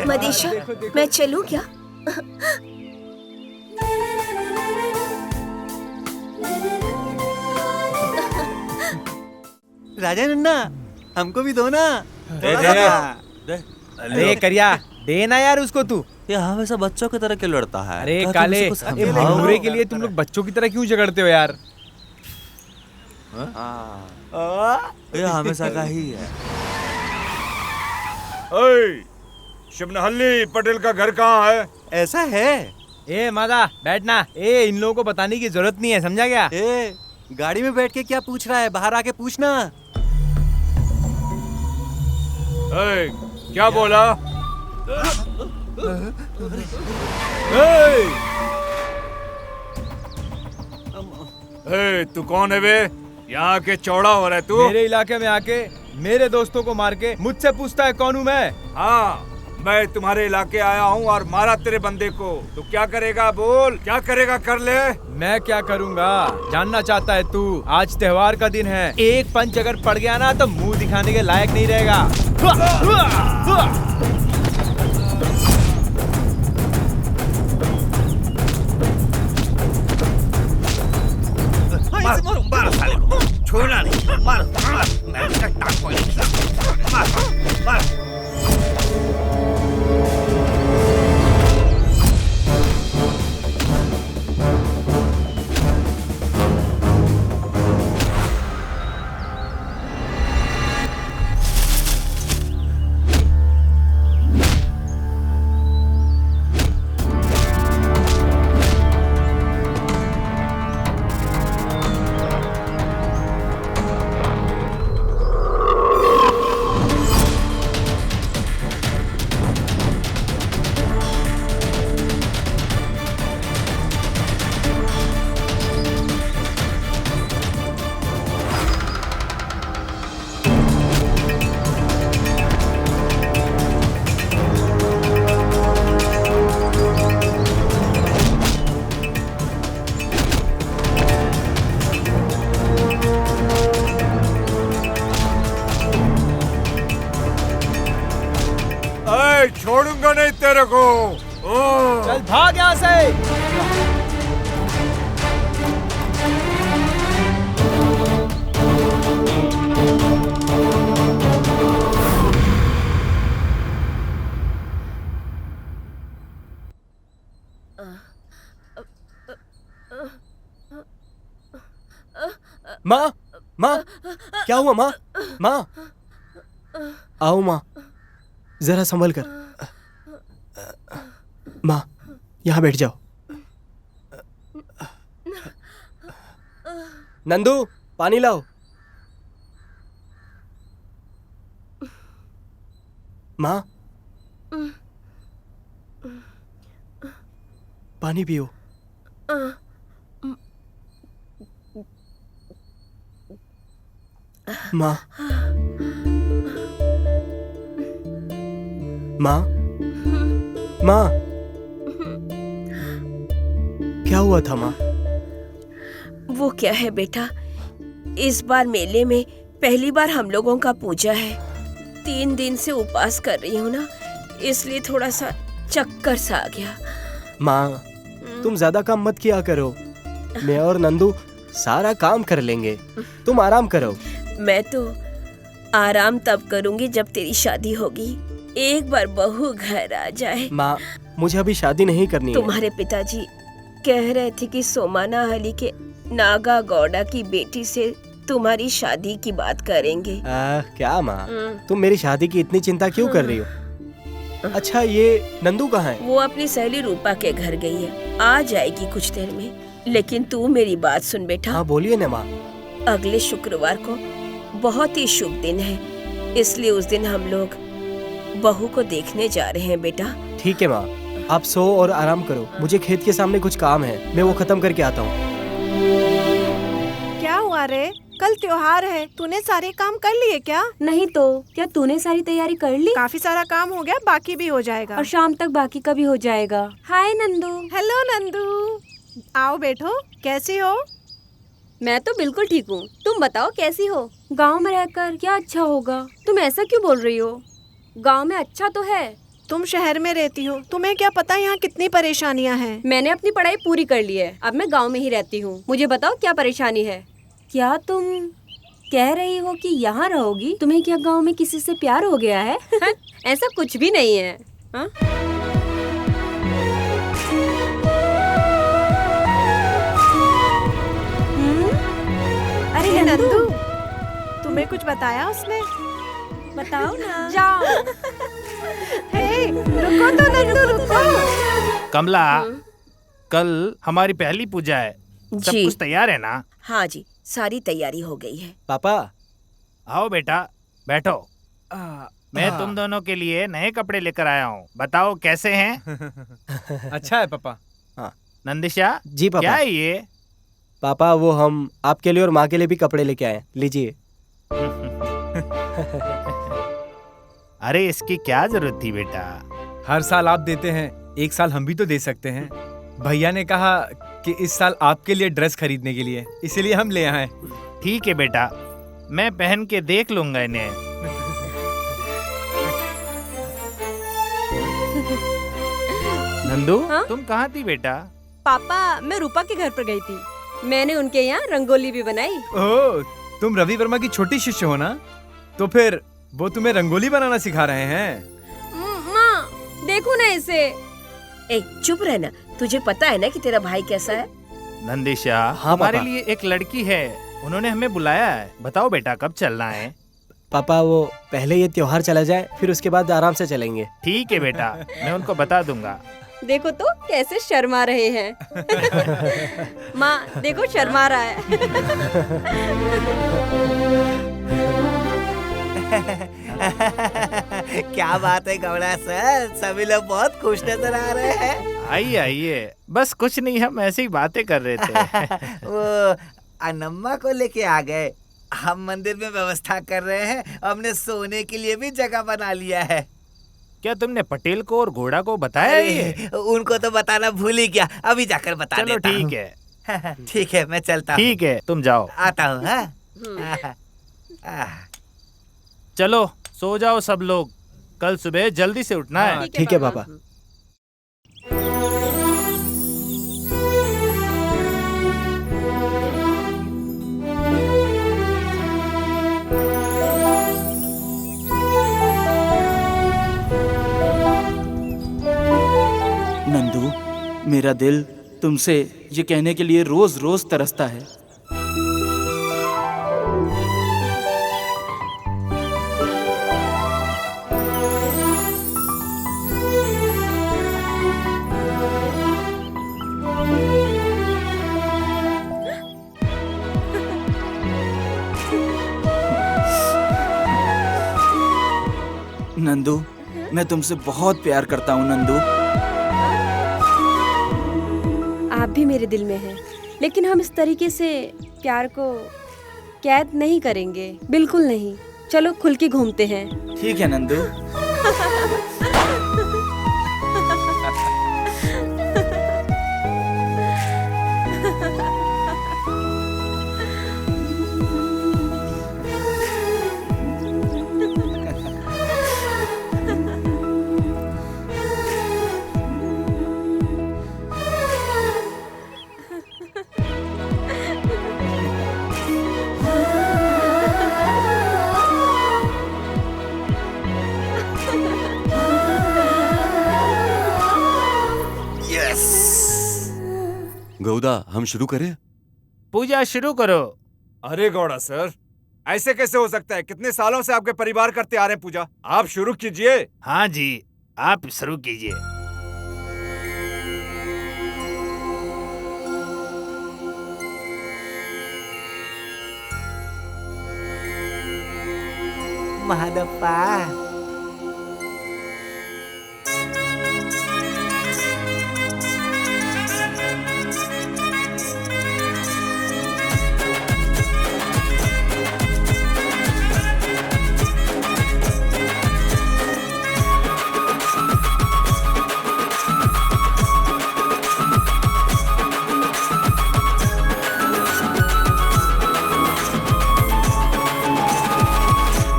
मदीशा, मैं चलूं क्या?
राजा नन्ना, हमको भी दो ना।
अरे करिया, दे ना यार उसको तू।
ये हमेशा बच्चों की तरह क्यों लड़ता है?
अरे काले, ये भंगूरे के लिए तुम लोग बच्चों की तरह क्यों झगड़ते हो यार?
ये हमेशा का ही है।
शिवनहल्ली पटेल का घर कहाँ है?
ऐसा है?
ए मादा, बैठना। इन लोगों को बताने की जरूरत नहीं है, समझा क्या?
गाड़ी में बैठ के क्या पूछ रहा है? बाहर आके पूछना।
क्या बोला? तू कौन है बे? यहाँ के चौड़ा हो रहा है तू?
मेरे इलाके में आके मेरे दोस्तों को मार के मुझसे पूछता है कौन हूँ मैं?
हाँ, मैं तुम्हारे इलाके आया हूँ और मारा तेरे बंदे को। तू क्या करेगा? बोल, क्या करेगा? कर ले।
मैं क्या करूँगा जानना चाहता है तू? आज त्योहार का दिन है, एक पंच अगर पड़ गया ना तो मुंह दिखाने के लायक नहीं रहेगा।
मारो साले को, छोड़ना नहीं। मारो, मैं इसका टांग को नहीं खींचूंगा। मारो।
छोड़ूंगा नहीं तेरे को।
चल भाग यहाँ से।
माँ, माँ, क्या हुआ माँ? माँ, आओ माँ, जरा संभल कर। माँ, यहाँ बैठ जाओ। नंदू, पानी लाओ। माँ, पानी पियो। माँ, माँ, माँ, क्या हुआ था माँ?
वो क्या है बेटा, इस बार मेले में पहली बार हम लोगों का पूजा है। 3 दिन से उपवास कर रही हूँ ना, इसलिए थोड़ा सा चक्कर सा आ गया।
माँ, तुम ज्यादा काम मत किया करो। मैं और नंदू सारा काम कर लेंगे, तुम आराम करो।
मैं तो आराम तब करूंगी जब तेरी शादी होगी। एक बार बहू घर आ जाए।
माँ, मुझे अभी शादी नहीं करनी है।
तुम्हारे पिताजी कह रहे थे कि सोमाना अली के नागा गौड़ा की बेटी से तुम्हारी शादी की बात करेंगे।
क्या माँ, तुम मेरी शादी की इतनी चिंता क्यों कर रही हो? अच्छा, ये नंदू कहाँ है?
वो अपनी सहेली रूपा के घर गई है, आ जाएगी कुछ देर में। लेकिन तू मेरी बात सुन बेटा।
हाँ, बोलिए ना माँ।
अगले शुक्रवार को बहुत ही शुभ दिन है, इसलिए उस दिन हम लोग बहू को देखने जा रहे हैं बेटा।
ठीक है माँ, आप सो और आराम करो। मुझे खेत के सामने कुछ काम है, मैं वो खत्म करके आता हूँ।
क्या हुआ रे? कल त्योहार है, तूने सारे काम कर लिए क्या?
नहीं तो क्या तूने सारी तैयारी कर ली?
काफी सारा काम हो गया, बाकी भी हो जाएगा।
और शाम तक बाकी का भी हो जाएगा। हाय नंदू।
हेलो नंदू, आओ बैठो। कैसी हो?
मैं तो बिल्कुल ठीक हूँ, तुम बताओ कैसी हो? गांव में रहकर क्या अच्छा होगा? तुम ऐसा क्यों बोल रही हो? गांव में अच्छा तो है।
तुम शहर में रहती हो, तुम्हें क्या पता यहाँ कितनी परेशानियाँ हैं।
मैंने अपनी पढ़ाई पूरी कर ली है, अब मैं गांव में ही रहती हूँ। मुझे बताओ क्या परेशानी है? क्या तुम कह रही हो कि यहाँ रहोगी? तुम्हें क्या गांव में किसी से प्यार हो गया है? ऐसा कुछ भी नहीं है। हा?
अरे नंदू, तुम्हें कुछ बताया उसने?
बताओ ना।
जाओ। हे, रुको तो नंदू, रुको।
कमला, कल हमारी पहली पूजा है, सब
जी।
कुछ तैयार है ना?
हाँ जी, सारी तैयारी हो गई है।
पापा
आओ बेटा, बैठो। मैं तुम दोनों के लिए नए कपड़े लेकर आया हूँ। बताओ कैसे हैं?
अच्छा है पापा।
नंदिशा
जी पापा।
क्या है ये?
पापा वो हम आपके लिए और माँ के लिए भी कपड़े लेके आए, लीजिए।
अरे इसकी क्या जरूरत थी बेटा?
हर साल आप देते हैं, एक साल हम भी तो दे सकते हैं। भैया ने कहा कि इस साल आपके लिए ड्रेस खरीदने के लिए, इसीलिए हम ले आए।
ठीक है बेटा, मैं पहन के देख लूंगा इन्हें। नंदू,
हाँ?
तुम कहाँ थी बेटा?
पापा, मैं रूपा के घर पर गई थी। मैंने उनके यहाँ रंगोली भी बनाई।
ओह, तुम रवि वर्मा की छोटी शिष्य हो ना? तो फिर वो तुम्हें रंगोली बनाना सिखा रहे हैं?
माँ देखो ना इसे।
चुप रहना, तुझे पता है ना कि तेरा भाई कैसा है।
नंदिशा,
हाँ,
हमारे
पापा।
लिए एक लड़की है, उन्होंने हमें बुलाया है। बताओ बेटा कब चलना है?
पापा वो पहले ये त्योहार चला जाए, फिर उसके बाद आराम से चलेंगे।
ठीक है बेटा, मैं उनको बता दूंगा।
देखो तो कैसे शर्मा रहे हैं। माँ देखो शर्मा रहा है।
क्या बात है गौड़ा सर, सभी लोग बहुत खुश नजर आ रहे हैं।
आइए आइए, बस कुछ नहीं, हम ऐसी ही बातें कर रहे थे।
वो अनम्मा को लेके आ गए। हम मंदिर में व्यवस्था कर रहे हैं, हमने सोने के लिए भी जगह बना लिया है।
क्या तुमने पटेल को और घोड़ा को बताया ये?
उनको तो बताना भूल ही गया, अभी जाकर बता
चलो
देता हूँ।
ठीक है।
ठीक है, मैं चलता हूँ।
ठीक है, तुम जाओ।
आता हूँ।
चलो सो जाओ सब लोग, कल सुबह जल्दी से उठना है।
ठीक है पापा।
नंदू, मेरा दिल तुमसे ये कहने के लिए रोज रोज तरसता है। नंदू, मैं तुमसे बहुत प्यार करता हूँ नंदू।
आप भी मेरे दिल में हैं, लेकिन हम इस तरीके से प्यार को कैद नहीं करेंगे, बिल्कुल नहीं। चलो खुल के घूमते हैं।
ठीक है नंदू।
गौदा, हम शुरू करें?
पूजा शुरू करो।
अरे गौड़ा सर, ऐसे कैसे हो सकता है? कितने सालों से आपके परिवार करते आ रहे हैं पूजा, आप शुरू कीजिए।
हाँ जी, आप शुरू कीजिए।
महादप्पा।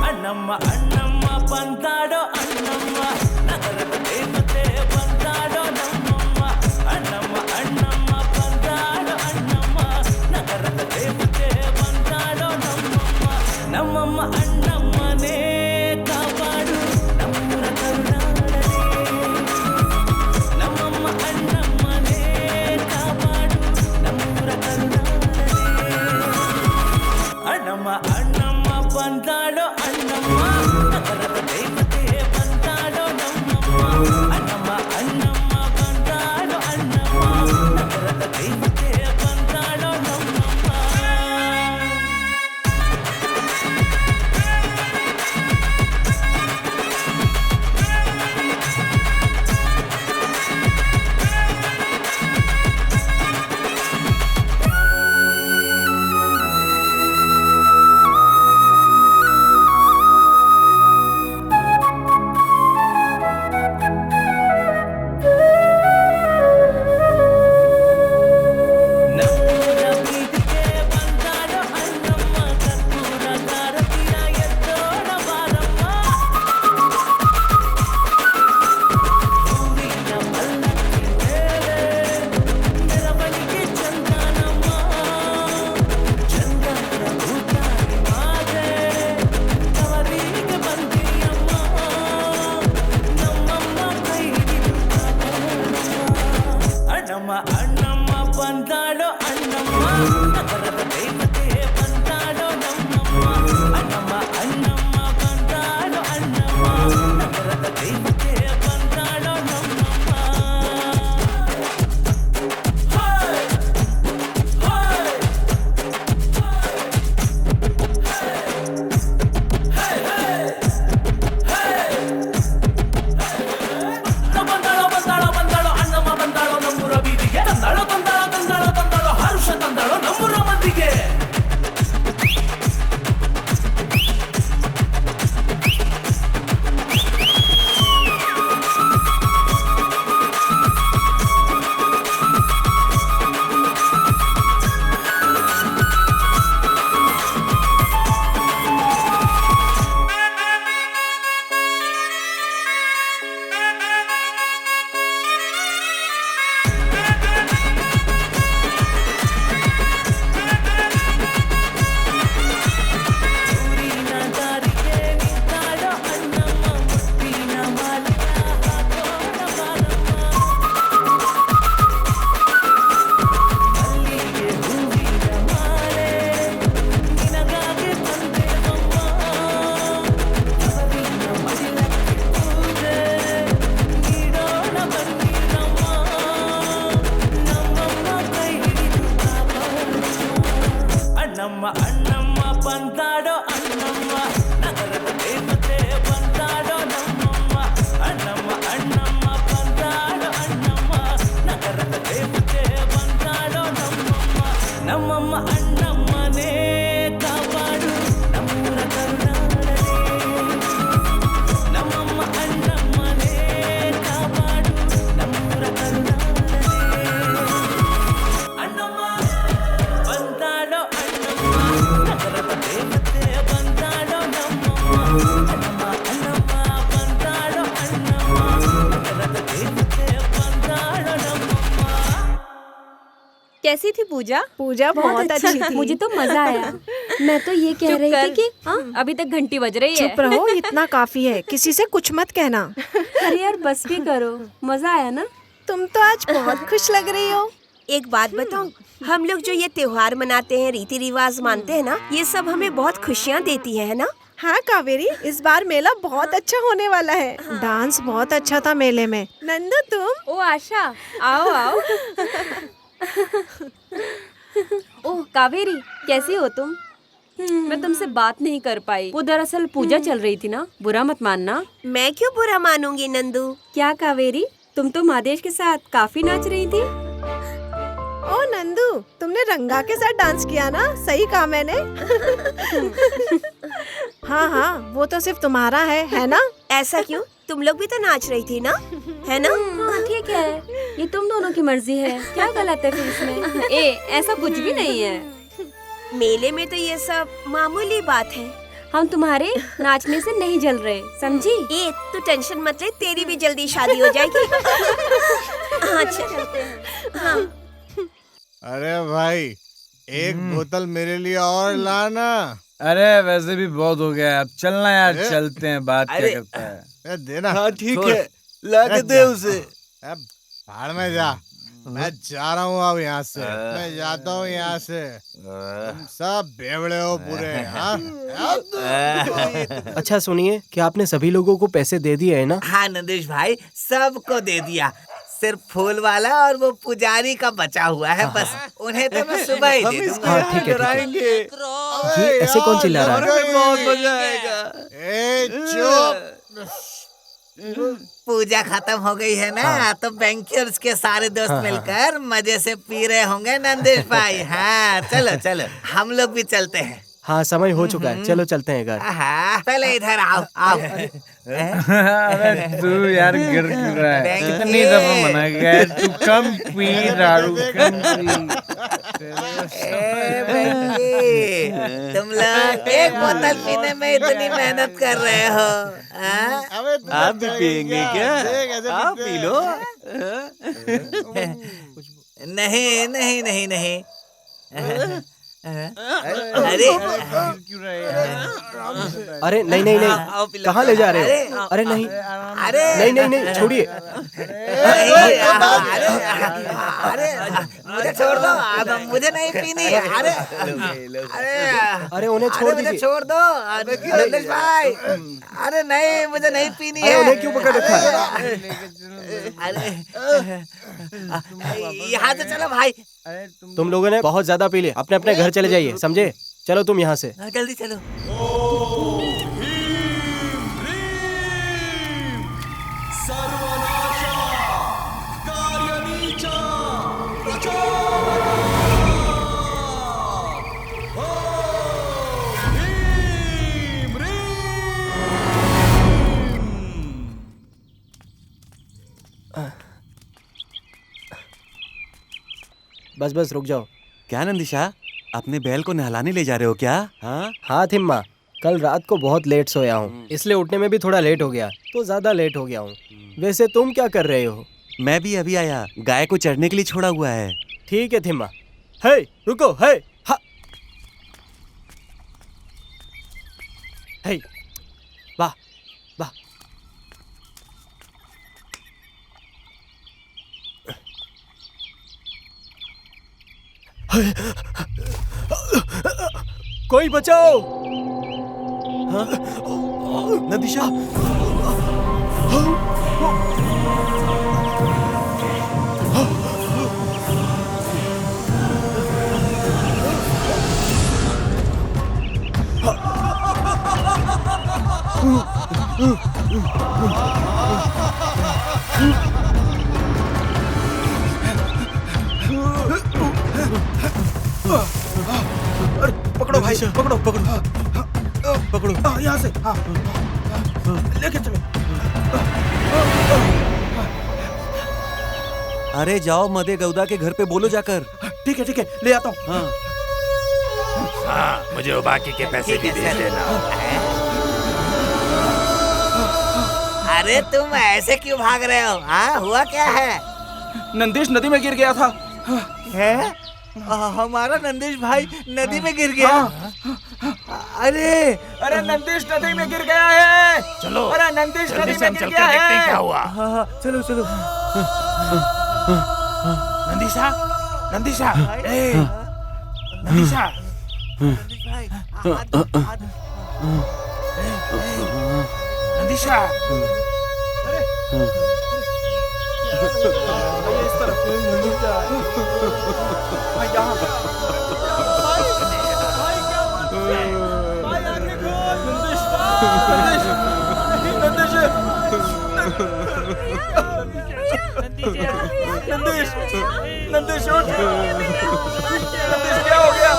अण्णम्मा ಬಂದಾಡೋ ಅಣ್ಣಮ್ಮ ನಗರದ ದೇವತೆ ಬಂದಾಡೋ ನಮ್ಮಮ್ಮ ಅಣ್ಣಮ್ಮ ಅಣ್ಣಮ್ಮ ಬಂದಾಡೋ ಅಣ್ಣಮ್ಮ ನಗರದ ದೇವತೆ ಬಂದಾಡೋ ನಮ್ಮಮ್ಮ ಹಾಯ್ ಹಾಯ್ ಬಂದಾಳೋ ಬಂದಾಳೋ ಬಂದಾಳೋ ಅಣ್ಣಮ್ಮ ಬಂದಾಳೋ ನಮ್ಮೂರ ಬೀದಿಗೆ ತಂದಾಳೋ ತಂದಾಳೋ ತಂದಾಳೋ ತಂದಾಳೋ ಹರುಷ ತಂದಾಳೋ ನಮ್ಮೂರ ಮಂದಿಗೆ ಊರಿನ ದಾರಿಗೆ ನಿಂತಾಳೋ ಅಣ್ಣಮ್ಮ ಮುತ್ತಿನ ಮಾಲೆಯ ಹಾಕೋಣ ಬಾರಮ್ಮ ಮಲ್ಲಿಗೆ ಹೂವಿನ ಮಾಲೆ ನಿನಗಾಗಿ ತಂದೆವಮ್ಮ ಅವರಿನ ಮಡಿಲಕ್ಕೆ ಪೂಜೆ ನೀಡೋಣ ಬನ್ನಿರಮ್ಮ ನಮ್ಮಮ್ಮ ಕೈ ಹಿಡಿದು ಕಾಪಾಡಮ್ಮ ಅಣ್ಣಮ್ಮ ಅಣ್ಣಮ್ಮ ಬಂದಾಡೋ ಅಣ್ಣಮ್ಮ ನಗರದ ದೇವತೆ ಬಂದಾಡೋ ನಮ್ಮಮ್ಮ ಅಣ್ಣಮ್ಮ ಅಣ್ಣಮ್ಮ ಬಂದಾಡೋ ಅಣ್ಣಮ್ಮ ನಗರದ ದೇವತೆ ಬಂದಾಡೋ ನಮ್ಮಮ್ಮ ನಮ್ಮಮ್ಮ ಅಣ್ಣಮ್ಮನೇ ಕಾಪಾಡು ನಮ್ಮೂರ ಕರುನಾಡನೇ ನಮ್ಮಮ್ಮ ಅಣ್ಣಮ್ಮನೇ ಕಾಪಾಡು ನಮ್ಮೂರ ಕರುನಾಡನೇ ಅಣ್ಣಮ್ಮ ಬಂದಾಡೋ ಅಣ್ಣಮ್ಮ ನಗರದ ದೇವತೆ ಬಂದಾಡೋ ನಮ್ಮಮ್ಮ ಅಣ್ಣಮ್ಮ ಅಣ್ಣಮ್ಮ ಬಂದಾಡೋ ಅಣ್ಣಮ್ಮ ನಗರದ ದೇವತೆ ಬಂದಾಡೋ ನಮ್ಮಮ್ಮ
कैसी थी पूजा?
पूजा बहुत अच्छी थी।
मुझे तो मजा आया। मैं तो ये कह रही थी कि अभी तक घंटी बज रही है।
चुप रहो, इतना काफी है, किसी से कुछ मत कहना।
अरे यार बस भी करो, मजा आया ना?
तुम तो आज बहुत खुश लग रही हो।
एक बात बताऊं, हम लोग जो ये त्योहार मनाते हैं, रीति रिवाज मानते हैं ना, ये सब हमें बहुत खुशियाँ देती है ना?
हाँ कावेरी, इस बार मेला बहुत अच्छा होने वाला है। डांस बहुत अच्छा था मेले में। नंदू तुम?
ओ आशा, आओ आओ। ओह कावेरी, कैसी हो तुम? मैं तुमसे बात नहीं कर पाई। वो दरअसल पूजा चल रही थी ना, बुरा मत मानना।
मैं क्यों बुरा मानूंगी नंदू?
क्या कावेरी, तुम तो महादेश के साथ काफी नाच रही थी।
ओ नंदू, तुमने रंगा के साथ डांस किया ना? सही कहा मैंने। हाँ हाँ, वो तो सिर्फ तुम्हारा है ना?
ऐसा क्यों? तुम लोग भी तो नाच रही थी ना, है ना?
हाँ ठीक है, ये तुम दोनों की मर्जी है, क्या गलत है फिर इसमें? ए ऐसा कुछ भी नहीं है।
मेले में तो ये सब मामूली बात है।
हम तुम्हारे नाचने से नहीं जल रहे, समझी?
ए तू टेंशन मत ले, तेरी भी जल्दी शादी हो जाएगी। हाँ चलते हैं। हाँ।
अरे भाई, एक बोतल मेरे लिए और लाना।
अरे वैसे भी बहुत हो गया, अब चलना यार, चलते हैं, बात क्या करता है।
देना।
हाँ ठीक है, ला के दे उसे।
भाड़ में जा, मैं जा रहा हूँ अब यहाँ से। मैं जाता हूँ यहाँ से। तुम सब बेवड़े हो पूरे। हाँ?
अच्छा सुनिए, क्या आपने सभी लोगों को पैसे दे दिए है ना?
हाँ नंदेश भाई, सबको दे दिया, सिर्फ फूल वाला और वो पुजारी का बचा हुआ है बस। उन्हें तो मैं सुबह ही दे दूंगा।
हाँ ठीक है, ठीक है। ये ऐसे कौन चिल्ला रहा है?
बहुत मजा आएगा।
चुप।
पूजा खत्म हो गई है ना, तो बैंकर्स के सारे दोस्त मिलकर मजे से पी रहे होंगे नंदेश भाई। हाँ चलो चलो, हम लोग भी चलते हैं।
हाँ समय हो चुका है, चलो चलते हैं घर।
हाँ पहले इधर आओ आओ।
अरे तू यार गिर क्यों रहा है? कितनी दफा मना किया है, तू कम पी दारू, कम पी।
तुम लोग एक बोतल पीने में इतनी मेहनत कर रहे हो,
आप भी पियेंगे क्या? आप पी लो।
नहीं नहीं नहीं नहीं,
अरे अरे नहीं नहीं नहीं, कहाँ ले जा रहे हो? अरे नहीं नहीं नहीं नहीं, छोड़िए।
मुझे छोड़ दो, मुझे नहीं पीनी। अरे
अरे उन्हें छोड़ दीजिए।
छोड़ दो नंदिश भाई। अरे नहीं, मुझे नहीं पीनी है।
उन्हें क्यों पकड़ रखा है?
अरे यहाँ से चलो भाई।
तुम लोगों ने बहुत ज्यादा पी लिया, अपने अपने घर चले जाइए, समझे? चलो तुम यहाँ से।
जल्दी चलो।
बस बस रुक जाओ।
क्या नंदिशा, अपने बैल को नहलाने ले जा रहे हो क्या?
हाँ थिम्मा, कल रात को बहुत लेट सोया हूँ, इसलिए उठने में भी थोड़ा लेट हो गया, तो ज्यादा लेट हो गया हूँ। वैसे तुम क्या कर रहे हो?
मैं भी अभी आया, गाय को चढ़ने के लिए छोड़ा हुआ है।
ठीक है थिम्मा। हे रुको, हे हा हे, वाह वाह। कोई बचाओ। हाँ?
नंदिशा,
पकड़ो भाई, पकड़ो पकड़ो पकड़ो। यहाँ से हाँ, लेके चलो।
अरे जाओ मदे गौदा के घर पे बोलो जाकर।
ठीक है, ले आता हूँ।
हाँ, मुझे वो बाकी के पैसे भी दे देना।
अरे तुम ऐसे क्यों भाग रहे हो? हाँ, हुआ क्या है?
नंदिश नदी में गिर गया था।
है? हमारा नंदिश भाई नदी में गिर गया।
अरे नंदिश नदी में गिर गया है।
चलो,
अरे नंदिश नदी में गिर गया है।
देखते हैं क्या हुआ।
हाँ, चलो चलो।
नंदिशा, नंदिशा, ए, नंदिशा, नंदिशा।
इस तरफ यहाँ। नंदिश उठ। नंदिश क्या हो गया?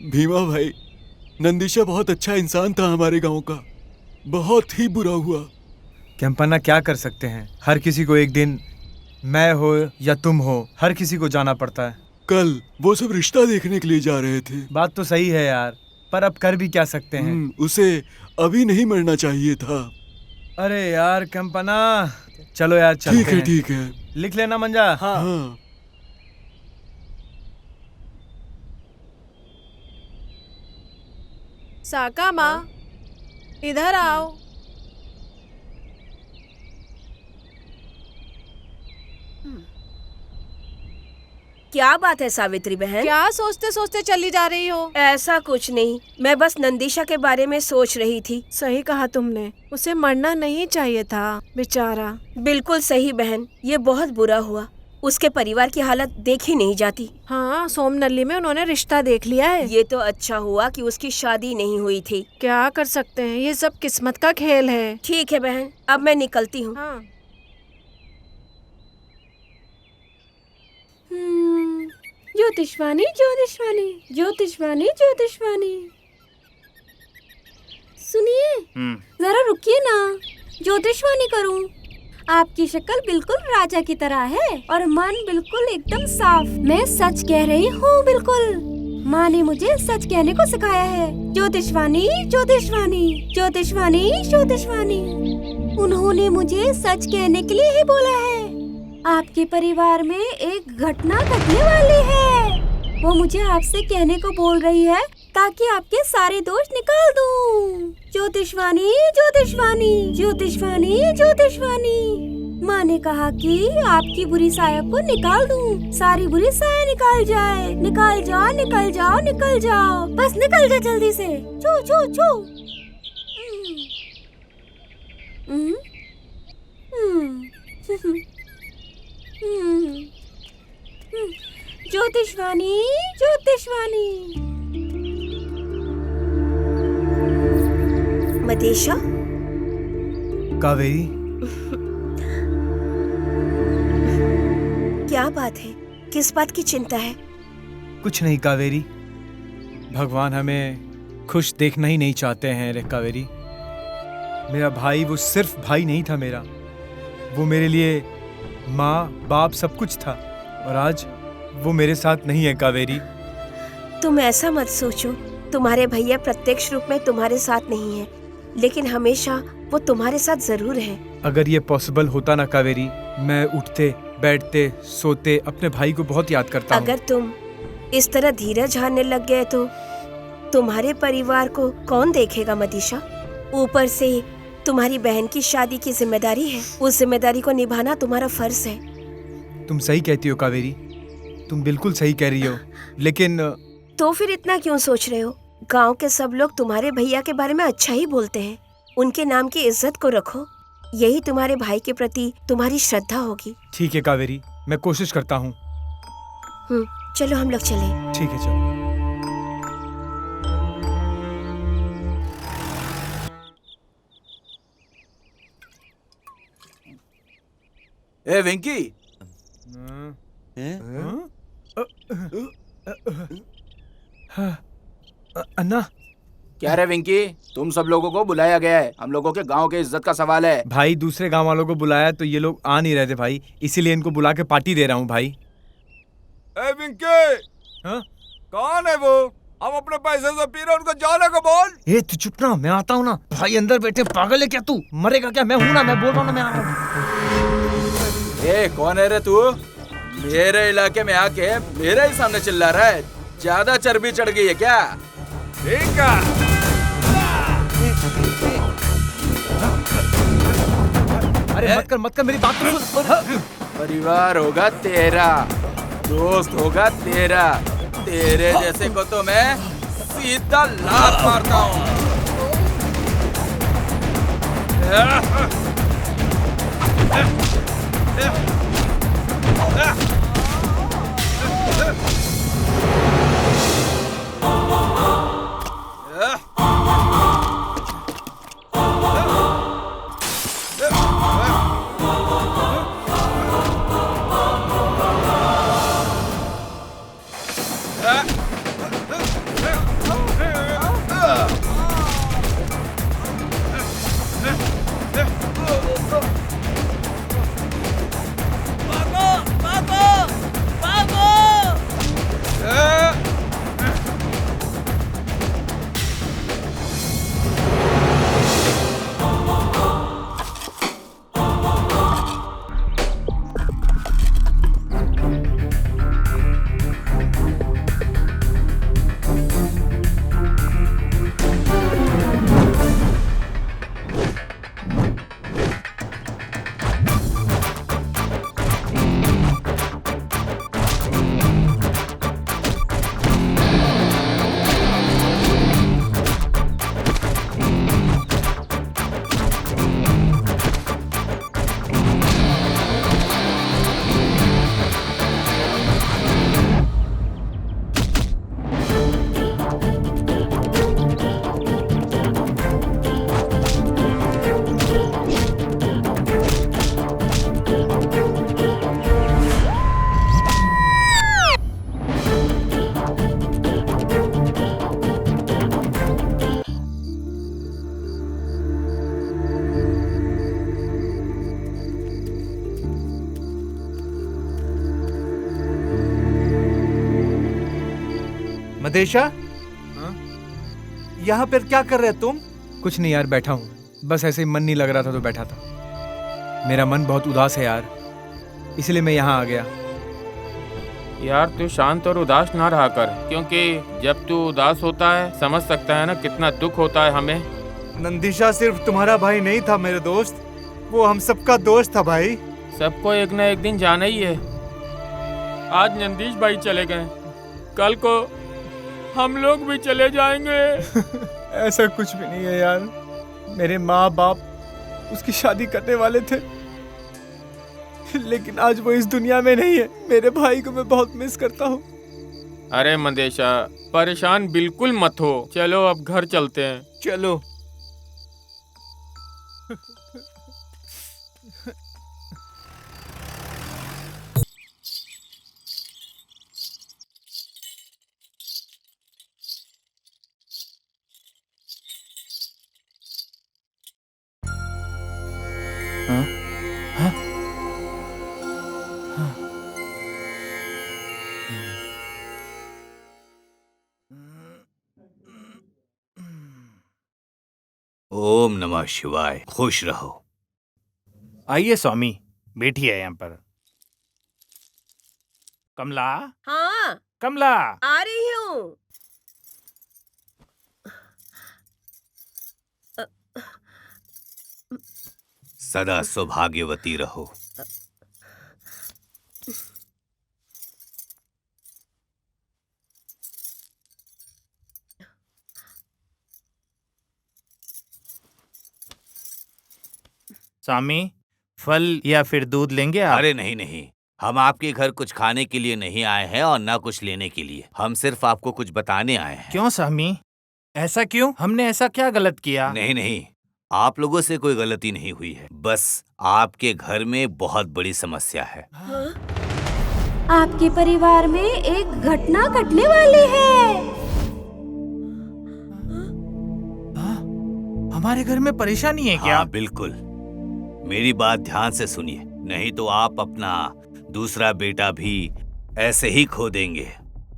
भीमा भाई, नंदिशा बहुत अच्छा इंसान था हमारे गांव का, बहुत ही बुरा हुआ।
कैंपन्ना क्या कर सकते हैं, हर किसी को एक दिन मैं हो या तुम हो, हर किसी को जाना पड़ता है।
कल वो सब रिश्ता देखने के लिए जा रहे थे।
बात तो सही है यार, पर अब कर भी क्या सकते हैं।
उसे अभी नहीं मरना चाहिए था।
अरे यार कैंपन्ना, चलो यार चलते हैं।
ठीक है।
लिख लेना मंजा।
हाँ।
साका माँ, इधर आओ।
क्या बात है सावित्री बहन?
क्या सोचते सोचते चली जा रही हो?
ऐसा कुछ नहीं, मैं बस नंदिशा के बारे में सोच रही थी।
सही कहा तुमने, उसे मरना नहीं चाहिए था बेचारा।
बिल्कुल सही बहन, ये बहुत बुरा हुआ। उसके परिवार की हालत देखी नहीं जाती।
हाँ, सोमनल्ली में उन्होंने रिश्ता देख लिया है।
ये तो अच्छा हुआ कि उसकी शादी नहीं हुई थी।
क्या कर सकते हैं, ये सब किस्मत का खेल है।
ठीक है बहन, अब मैं निकलती हूँ।
हाँ।
ज्योतिषवाणी ज्योतिषवाणी ज्योतिषवाणी ज्योतिषवाणी। सुनिए, जरा रुकिए ना, ज्योतिषवाणी करूं। आपकी शक्ल बिल्कुल राजा की तरह है और मन बिल्कुल एकदम साफ। मैं सच कह रही हूँ, बिल्कुल। माँ ने मुझे सच कहने को सिखाया है। ज्योतिषवाणी ज्योतिषवाणी ज्योतिषवाणी ज्योतिषवाणी। उन्होंने मुझे सच कहने के लिए ही बोला है। आपके परिवार में एक घटना घटने वाली है। वो मुझे आपसे कहने को बोल रही है ताकि आपके सारे दोष निकाल दूं। ज्योतिषवाणी ज्योतिषवाणी ज्योतिषवाणी ज्योतिषवाणी। माँ ने कहा कि आपकी बुरी साया को निकाल दूं। सारी बुरी साया निकाल जाए। निकाल जाओ निकल जाओ निकल जाओ, बस निकल जाओ जल्दी से। छू छू छू। ज्योतिषवाणी ज्योतिषवाणी।
मदेशा,
कावेरी,
क्या बात है? किस बात की चिंता है?
कुछ नहीं कावेरी। भगवान हमें खुश देखना ही नहीं चाहते हैं रे कावेरी। मेरा भाई वो सिर्फ भाई नहीं था मेरा, वो मेरे लिए माँ बाप सब कुछ था, और आज वो मेरे साथ नहीं है कावेरी।
तुम ऐसा मत सोचो। तुम्हारे भैया प्रत्यक्ष रूप में तुम्हारे साथ नहीं है, लेकिन हमेशा वो तुम्हारे साथ जरूर है।
अगर ये पॉसिबल होता ना कावेरी, मैं उठते बैठते सोते अपने भाई को बहुत याद करता हूँ।
अगर तुम इस तरह धीरज हारने लग गए तो तुम्हारे परिवार को कौन देखेगा मदीशा? ऊपर से तुम्हारी बहन की शादी की जिम्मेदारी है। उस जिम्मेदारी को निभाना तुम्हारा फर्ज है।
तुम सही कहती हो कावेरी, तुम बिल्कुल सही कह रही हो, लेकिन
तो फिर इतना क्यों सोच रहे हो? गांव के सब लोग तुम्हारे भैया के बारे में अच्छा ही बोलते हैं। उनके नाम की इज्जत को रखो, यही तुम्हारे भाई के प्रति तुम्हारी श्रद्धा होगी।
ठीक है कावेरी, मैं कोशिश करता हूँ।
चलो हम लोग चले।
ठीक है चलो।
ए वेंकी,
अन्ना।
क्या रे वेंकी, तुम सब लोगों को बुलाया गया है। हम लोगों के गांव के इज्जत का सवाल है।
भाई दूसरे गांव वालों को बुलाया तो ये लोग आ नहीं रहे थे भाई, इसीलिए इनको बुला के पार्टी दे रहा हूँ भाई।
ए विंकी, कौन है वो? हम अपने पैसे से पी रहे, उनको जाने को बोल।
ए तू चुप ना, मैं आता हूँ ना। भाई अंदर बैठे, पागल है क्या तू? मरेगा क्या? मैं हूँ ना, मैं बोल रहा हूँ ना, मैं आ रहा हूँ।
ए कौन है रे तू? मेरे इलाके में आके मेरे ही सामने चिल्ला रहा है। ज्यादा चर्बी चढ़ गई है क्या?
ठीक है।
अरे मत कर मेरी बात तो सुन।
परिवार होगा तेरा, दोस्त होगा तेरा, तेरे जैसे को तो मैं सीधा लात मारता हूँ।
मदेशा, यहाँ पर क्या कर रहे तुम?
कुछ नहीं यार, बैठा हूँ। बस ऐसे ही मन नहीं लग रहा था तो बैठा था। मेरा मन बहुत उदास है यार, इसलिए मैं यहाँ आ गया।
यार तू शांत और उदास ना रहा कर, क्योंकि जब तू उदास होता है समझ सकता है ना कितना दुख होता है हमें।
नंदिशा सिर्फ तुम्हारा भाई नहीं था मेरे दोस्त, वो हम सबका दोस्त था भाई।
सबको एक ना एक दिन जाना ही है। आज नंदीश भाई चले गए, कल को हम लोग भी चले जाएंगे।
ऐसा कुछ भी नहीं है यार, मेरे माँ बाप उसकी शादी करने वाले थे, लेकिन आज वो इस दुनिया में नहीं है। मेरे भाई को मैं बहुत मिस करता हूँ।
अरे मंदेशा, परेशान बिल्कुल मत हो, चलो अब घर चलते हैं।
चलो।
ओम नमः शिवाय। खुश रहो।
आइए स्वामी, बैठिए यहाँ पर। कमला,
हाँ
कमला,
आ रही हूँ।
सदा सौभाग्यवती रहो।
स्वामी, फल या फिर दूध लेंगे आप?
अरे नहीं नहीं, हम आपके घर कुछ खाने के लिए नहीं आए हैं और ना कुछ लेने के लिए। हम सिर्फ आपको कुछ बताने आए हैं।
क्यों स्वामी, ऐसा क्यों? हमने ऐसा क्या गलत किया?
नहीं नहीं, आप लोगों से कोई गलती नहीं हुई है, बस आपके घर में बहुत बड़ी समस्या है।
आपके परिवार में एक घटना घटने वाली है।
हमारे घर में परेशानी है क्या?
हाँ बिल्कुल, मेरी बात ध्यान से सुनिए, नहीं तो आप अपना दूसरा बेटा भी ऐसे ही खो देंगे।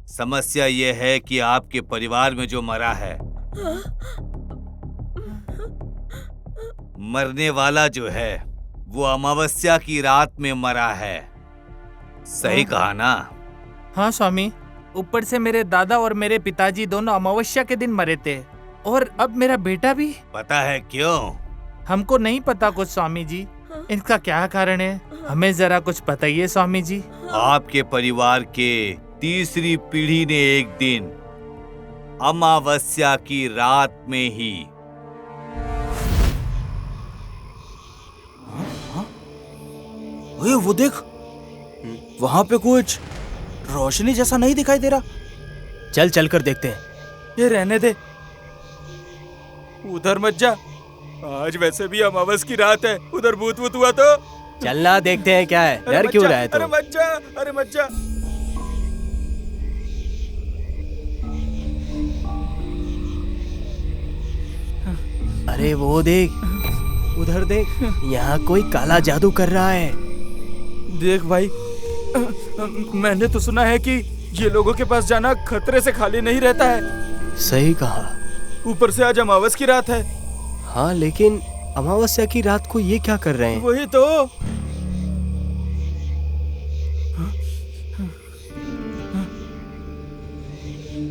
समस्या ये है कि आपके परिवार में जो मरा है, मरने वाला जो है वो अमावस्या की रात में मरा है। सही कहा ना?
हाँ स्वामी, ऊपर से मेरे दादा और मेरे पिताजी दोनों अमावस्या के दिन मरे थे, और अब मेरा बेटा भी।
पता है क्यों?
हमको नहीं पता कुछ स्वामी जी, इनका क्या कारण है? हमें जरा कुछ बताइए स्वामी जी।
आपके परिवार के तीसरी पीढ़ी ने एक दिन अमावस्या की रात में ही
ओए वो देख, वहां पे कुछ रोशनी जैसा नहीं दिखाई दे रहा।
चल चल कर देखते हैं।
ये रहने दे, उधर मत जा, आज वैसे भी अमावस की रात है, उधर भूत वूत हुआ तो।
चलना देखते हैं क्या है, डर क्यों रहा है तू?
अरे मत जा, अरे मत जा।
अरे वो देख, उधर देख, यहाँ कोई काला जादू कर रहा है।
देख भाई, मैंने तो सुना है कि ये लोगों के पास जाना खतरे से खाली नहीं रहता है।
सही कहा।
ऊपर से आज अमावस की रात है।
हाँ, लेकिन अमावस्या की रात को ये क्या कर रहे हैं?
वही तो।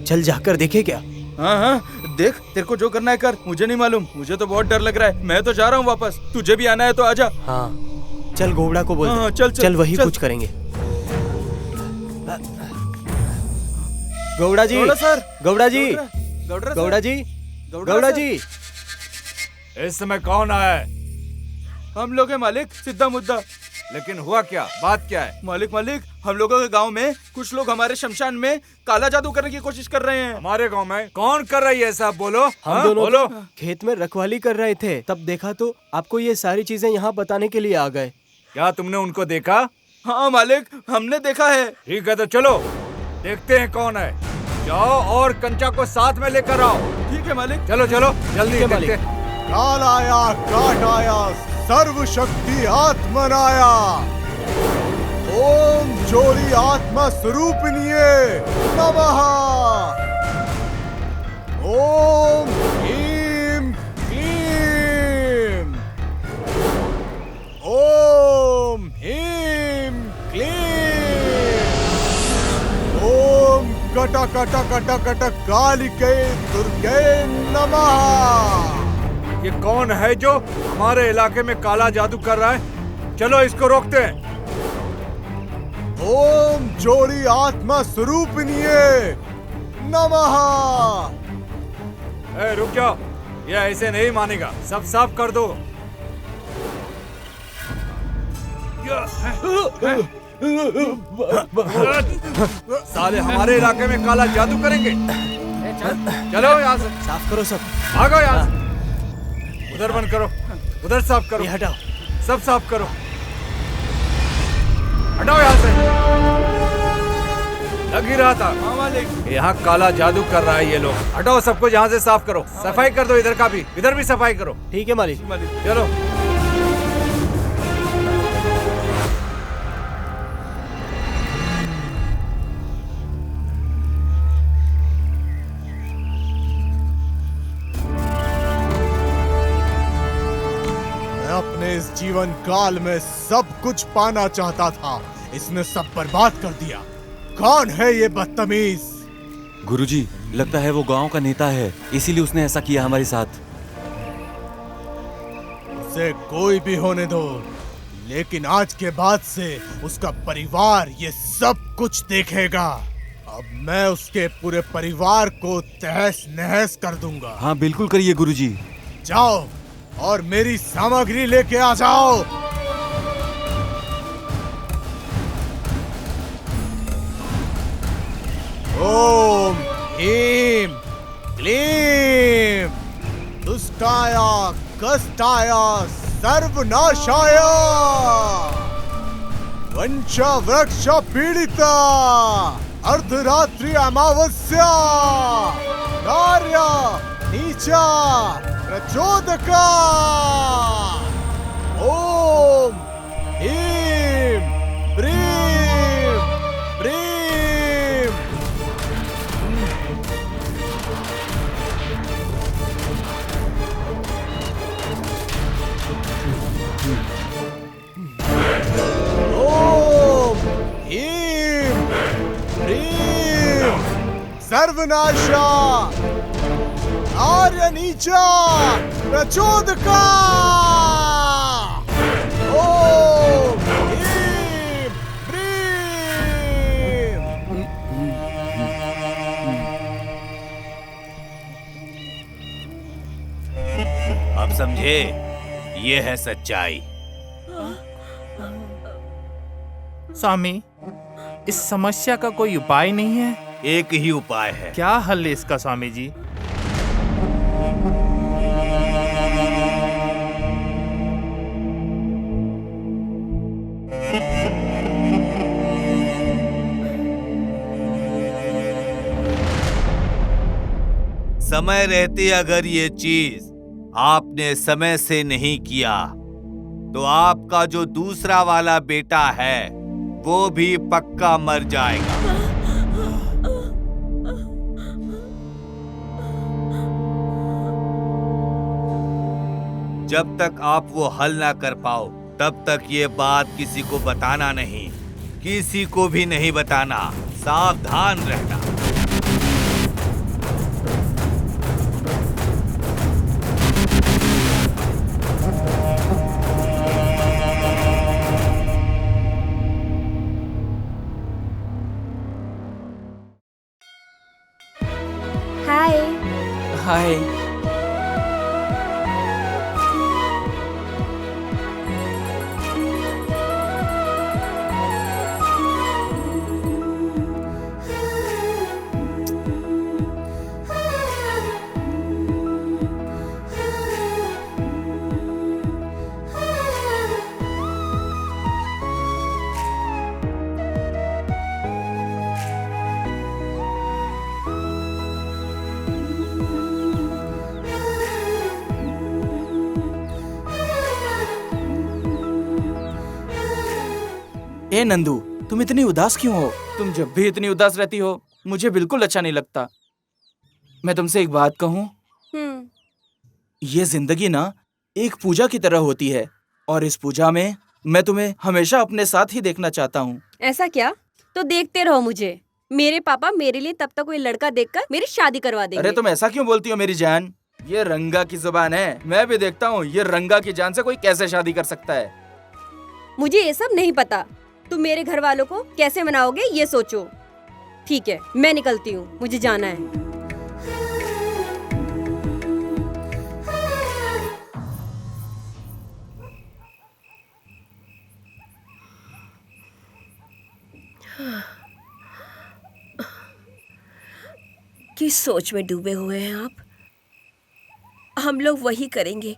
चल जाकर देखे क्या?
हाँ हाँ देख, तेरे को जो करना है कर, मुझे नहीं मालूम, मुझे तो बहुत डर लग रहा है। मैं तो जा रहा हूँ वापस, तुझे भी आना है तो आजा।
हाँ चल, घोड़ा को बोल।
हाँ, चल, चल,
चल वही
चल।
कुछ करेंगे। गौड़ा जी,
सर,
गौड़ा जी,
गौड़ा
जी, गौड़ा जी।
इस समय कौन आया है?
हम लोग हैं मालिक, सीधा मुद्दा।
लेकिन हुआ क्या? बात क्या है?
मालिक, हम लोगों के गांव में कुछ लोग हमारे शमशान में काला जादू करने की कोशिश कर रहे हैं।
हमारे गांव में कौन कर रही है ऐसा? बोलो।
हम दोनों खेत में रखवाली कर रहे थे, तब देखा तो आपको ये सारी चीजें यहाँ बताने के लिए आ गए।
क्या तुमने उनको देखा?
हाँ मालिक, हमने देखा है।
ठीक है तो चलो देखते हैं कौन है। जाओ और कंचा को साथ में लेकर आओ।
ठीक है मालिक।
चलो चलो जल्दी देखते।
काल आया, काट आया, सर्व शक्ति आत्मनाया। ओम ज्योति आत्मा स्वरूपिणीये नमः। कट कट कट कट कालिके दुर्गे नमः।
ये कौन है जो हमारे इलाके में काला जादू कर रहा है? चलो इसको रोकते हैं।
ओम जोड़ी आत्मा स्वरूपिणीये नमः।
रुक जाओ, ये ऐसे नहीं मानेगा, सब साफ कर दो। साले हमारे इलाके में काला जादू करेंगे। चलो यहाँ से
साफ करो सब।
भागो यहाँ से। उधर बंद करो, उधर साफ करो।
हटाओ,
सब साफ करो। हटाओ यहाँ से। लग ही रहा था यहाँ काला जादू कर रहा है ये लोग। हटाओ सबको यहाँ से, साफ करो, सफाई कर दो। इधर का भी, इधर भी सफाई करो।
ठीक है मालिक।
चलो।
मैं अपने इस जीवन काल में सब कुछ पाना चाहता था, इसने सब बर्बाद कर दिया। कौन है ये बदतमीज?
गुरुजी, लगता है वो गांव का नेता है, इसीलिए उसने ऐसा किया हमारे साथ।
उसे कोई भी होने दो, लेकिन आज के बाद से उसका परिवार ये सब कुछ देखेगा। अब मैं उसके पूरे परिवार को तहस नहस कर दूंगा।
हाँ बिल्कुल करिए गुरुजी।
जाओ और मेरी सामग्री लेके आ जाओ। ओम ह्रीं क्लीं दुष्टाय कष्टाय सर्वनाशाय वंश वृक्ष पीड़िता अर्धरात्रि अमावस्या कार्य नीचा प्रचोदका। ओम ह्रीं ब्रीं ब्रीं। ओम ह्रीं ब्रीं सर्वनाशा आर्य नीचा प्रचोदका। ओम ह्रीं ब्रीं।
अब समझे, ये है सच्चाई।
स्वामी, इस समस्या का कोई उपाय नहीं है?
एक ही उपाय है।
क्या हल है इसका स्वामी जी?
समय रहते अगर ये चीज आपने समय से नहीं किया तो आपका जो दूसरा वाला बेटा है वो भी पक्का मर जाएगा। जब तक आप वो हल ना कर पाओ तब तक ये बात किसी को बताना नहीं, किसी को भी नहीं बताना। सावधान रहना।
हाय।
हाय। ए नंदू, तुम इतनी उदास क्यों हो? तुम जब भी इतनी उदास रहती हो मुझे बिल्कुल अच्छा नहीं लगता। मैं तुमसे एक बात कहूँ? ये जिंदगी ना एक पूजा की तरह होती है और इस पूजा में मैं तुम्हें हमेशा अपने साथ ही देखना चाहता हूँ।
ऐसा क्या? तो देखते रहो मुझे। मेरे पापा मेरे लिए तब तक कोई लड़का देखकर मेरी शादी करवा देंगे।
अरे तुम ऐसा क्यों बोलती हो मेरी जान? ये रंगा की जुबान है, मैं भी देखता हूँ ये रंगा की जान से कोई कैसे शादी कर सकता है।
मुझे ये सब नहीं पता। तुम मेरे घर वालों को कैसे मनाओगे ये सोचो। ठीक है, मैं निकलती हूँ, मुझे जाना है।
किस सोच में डूबे हुए हैं आप? हम लोग वही करेंगे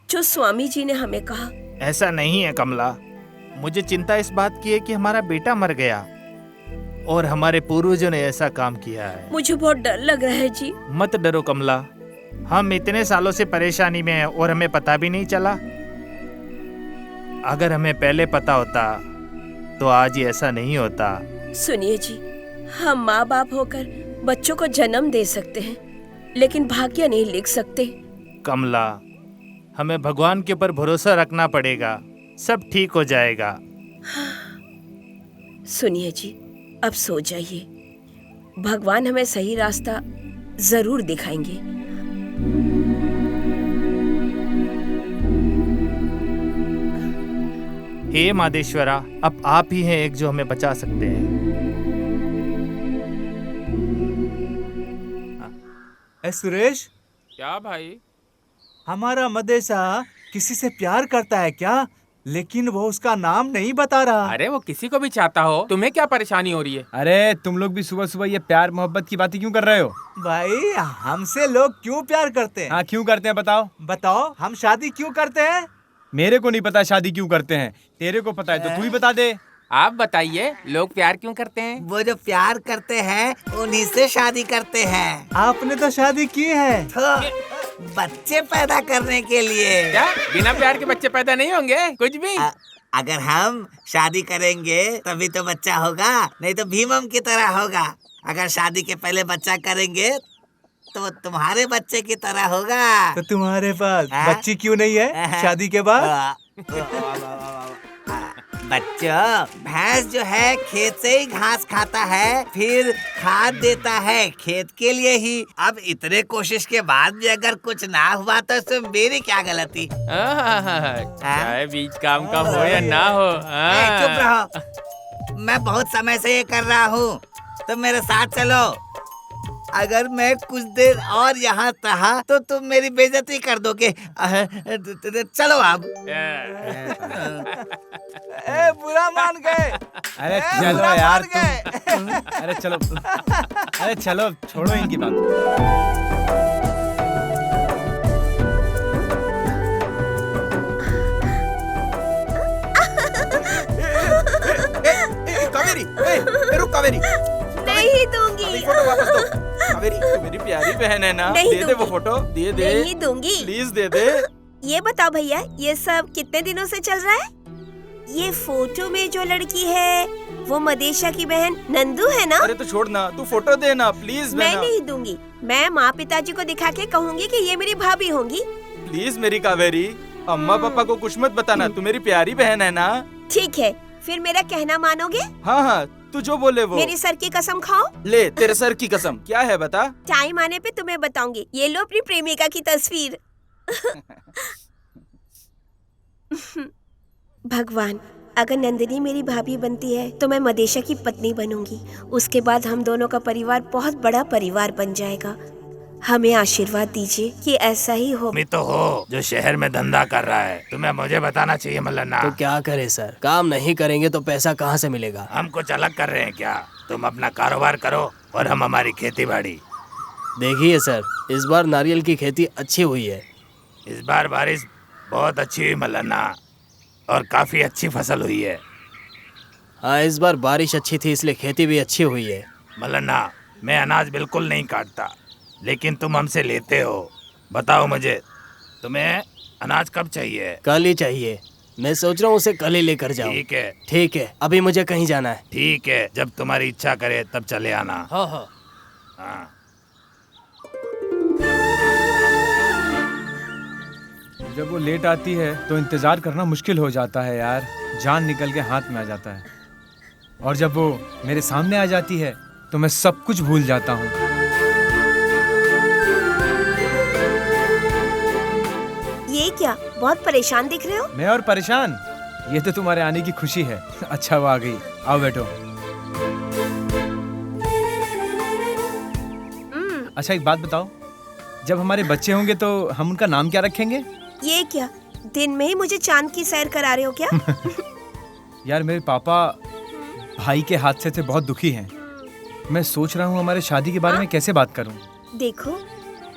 जो स्वामी जी ने हमें कहा।
ऐसा नहीं है कमला, मुझे चिंता इस बात की है कि हमारा बेटा मर गया और हमारे पूर्वजों ने ऐसा काम किया है।
मुझे बहुत डर लग रहा है जी।
मत डरो कमला, हम इतने सालों से परेशानी में हैं और हमें पता भी नहीं चला। अगर हमें पहले पता होता तो आज ये ऐसा नहीं होता।
सुनिए जी, हम माँ बाप होकर बच्चों को जन्म दे सकते हैं लेकिन भाग्य नहीं लिख सकते।
कमला, हमें भगवान के ऊपर भरोसा रखना पड़ेगा, सब ठीक हो जाएगा।
सुनिए जी, अब सो जाइए, भगवान हमें सही रास्ता जरूर दिखाएंगे।
हे मादेश्वरा, अब आप ही हैं एक जो हमें बचा सकते हैं।
सुरेश,
क्या भाई?
हमारा मदेसा किसी से प्यार करता है क्या? लेकिन वो उसका नाम नहीं बता रहा।
अरे वो किसी को भी चाहता हो, तुम्हें क्या परेशानी हो रही है?
अरे तुम लोग भी सुबह सुबह ये प्यार मोहब्बत की बातें क्यों कर रहे हो?
भाई, हमसे लोग क्यों प्यार करते हैं?
हाँ, क्यों करते हैं बताओ?
बताओ, हम शादी क्यों करते हैं?
मेरे को नहीं पता शादी क्यों करते हैं, तेरे को पता है तो तू ही बता दे।
आप बताइए, लोग प्यार क्यों करते हैं?
वो जो प्यार करते हैं उन्हीं से शादी करते हैं।
आपने तो शादी की है
तो बच्चे पैदा करने के लिए।
क्या बिना प्यार के बच्चे पैदा नहीं होंगे? कुछ भी।
अगर हम शादी करेंगे तभी तो बच्चा होगा, नहीं तो भीमम की तरह होगा। अगर शादी के पहले बच्चा करेंगे तो तुम्हारे बच्चे की तरह होगा।
तो तुम्हारे पास बच्ची क्यों नहीं है शादी के बाद?
बच्चों, भैंस जो है खेत से ही घास खाता है, फिर खाद देता है खेत के लिए ही। अब इतने कोशिश के बाद भी अगर कुछ ना हुआ तो इसमें मेरी क्या गलती?
चाहे बीच काम का हो या ना हो।
चुप रहो, मैं बहुत समय से ये कर रहा हूँ, तो मेरे साथ चलो। अगर मैं कुछ देर और यहाँ रहा तो तुम मेरी बेइज्जती कर दोगे। चलो अब।
बुरा मान गए।
अरे चलो यार तुम। अरे चलो, अरे चलो, छोड़ो इनकी बात।
कावेरी, रुक कावेरी।
नहीं दूंगी।
फोटो वापस दो। कावेरी, तू मेरी प्यारी बहन है ना? दे दे वो फोटो, दे दे।
नहीं दूंगी।
प्लीज दे दे।
ये बताओ भैया, ये सब कितने दिनों से चल रहा है? ये फोटो में जो लड़की है वो मदेशा की बहन नंदू है ना?
अरे तो छोड़ ना, तू फोटो दे ना प्लीज।
मैं नहीं दूंगी। मैं माँ पिताजी को दिखा के कहूँगी कि ये मेरी भाभी होंगी।
प्लीज मेरी कावेरी, अम्मा पापा को कुछ मत बताना, तू मेरी प्यारी बहन है ना?
ठीक है, फिर मेरा कहना मानोगे?
हाँ हाँ, तू जो बोले वो।
मेरी सर की कसम खाओ।
ले, तेरे सर की कसम। क्या है बता?
टाइम आने पे तुम्हें बताऊंगी। ये लो अपनी प्रेमिका की तस्वीर। भगवान, अगर नंदिनी मेरी भाभी बनती है तो मैं मदेशा की पत्नी बनूंगी। उसके बाद हम दोनों का परिवार बहुत बड़ा परिवार बन जाएगा। हमें आशीर्वाद दीजिए कि ऐसा ही हो।
मैं तो हो जो शहर में धंधा कर रहा है, तुम्हें मुझे बताना चाहिए मल्लन्ना।
तो क्या करे सर, काम नहीं करेंगे तो पैसा कहाँ से मिलेगा?
हम कुछ अलग कर रहे हैं क्या? तुम अपना कारोबार करो और हम हमारी खेती बाड़ी।
देखिए सर, इस बार नारियल की खेती अच्छी हुई है।
इस बार बारिश बहुत अच्छी हुई मल्लन्ना, और काफी अच्छी फसल हुई है।
हाँ, इस बार बारिश अच्छी थी इसलिए खेती भी अच्छी हुई है।
मल्लन्ना, मैं अनाज बिल्कुल नहीं काटता, लेकिन तुम हमसे लेते हो। बताओ मुझे, तुम्हें अनाज कब चाहिए?
कल ही चाहिए। मैं सोच रहा हूँ उसे कल ही लेकर जाऊँ।
ठीक है।
ठीक है, अभी मुझे कहीं जाना है।
ठीक है, जब तुम्हारी इच्छा करे तब चले आना।
हाँ हाँ।
हाँ।
जब वो लेट आती है तो इंतजार करना मुश्किल हो जाता है यार, जान निकल के हाथ में आ जाता है। और जब वो मेरे सामने आ जाती है तो मैं सब कुछ भूल जाता हूँ।
ये क्या, बहुत परेशान दिख रहे हो?
मैं और परेशान? ये तो तुम्हारे आने की खुशी है। अच्छा वो आ गई, आओ बैठो। अच्छा एक बात बताओ, जब हमारे बच्चे होंगे तो हम उनका नाम क्या रखेंगे?
ये क्या, दिन में ही मुझे चांद की सैर करा रहे हो क्या?
यार मेरे पापा भाई के हादसे से बहुत दुखी हैं। मैं सोच रहा हूँ हमारे शादी के बारे में कैसे बात करूँ।
देखो,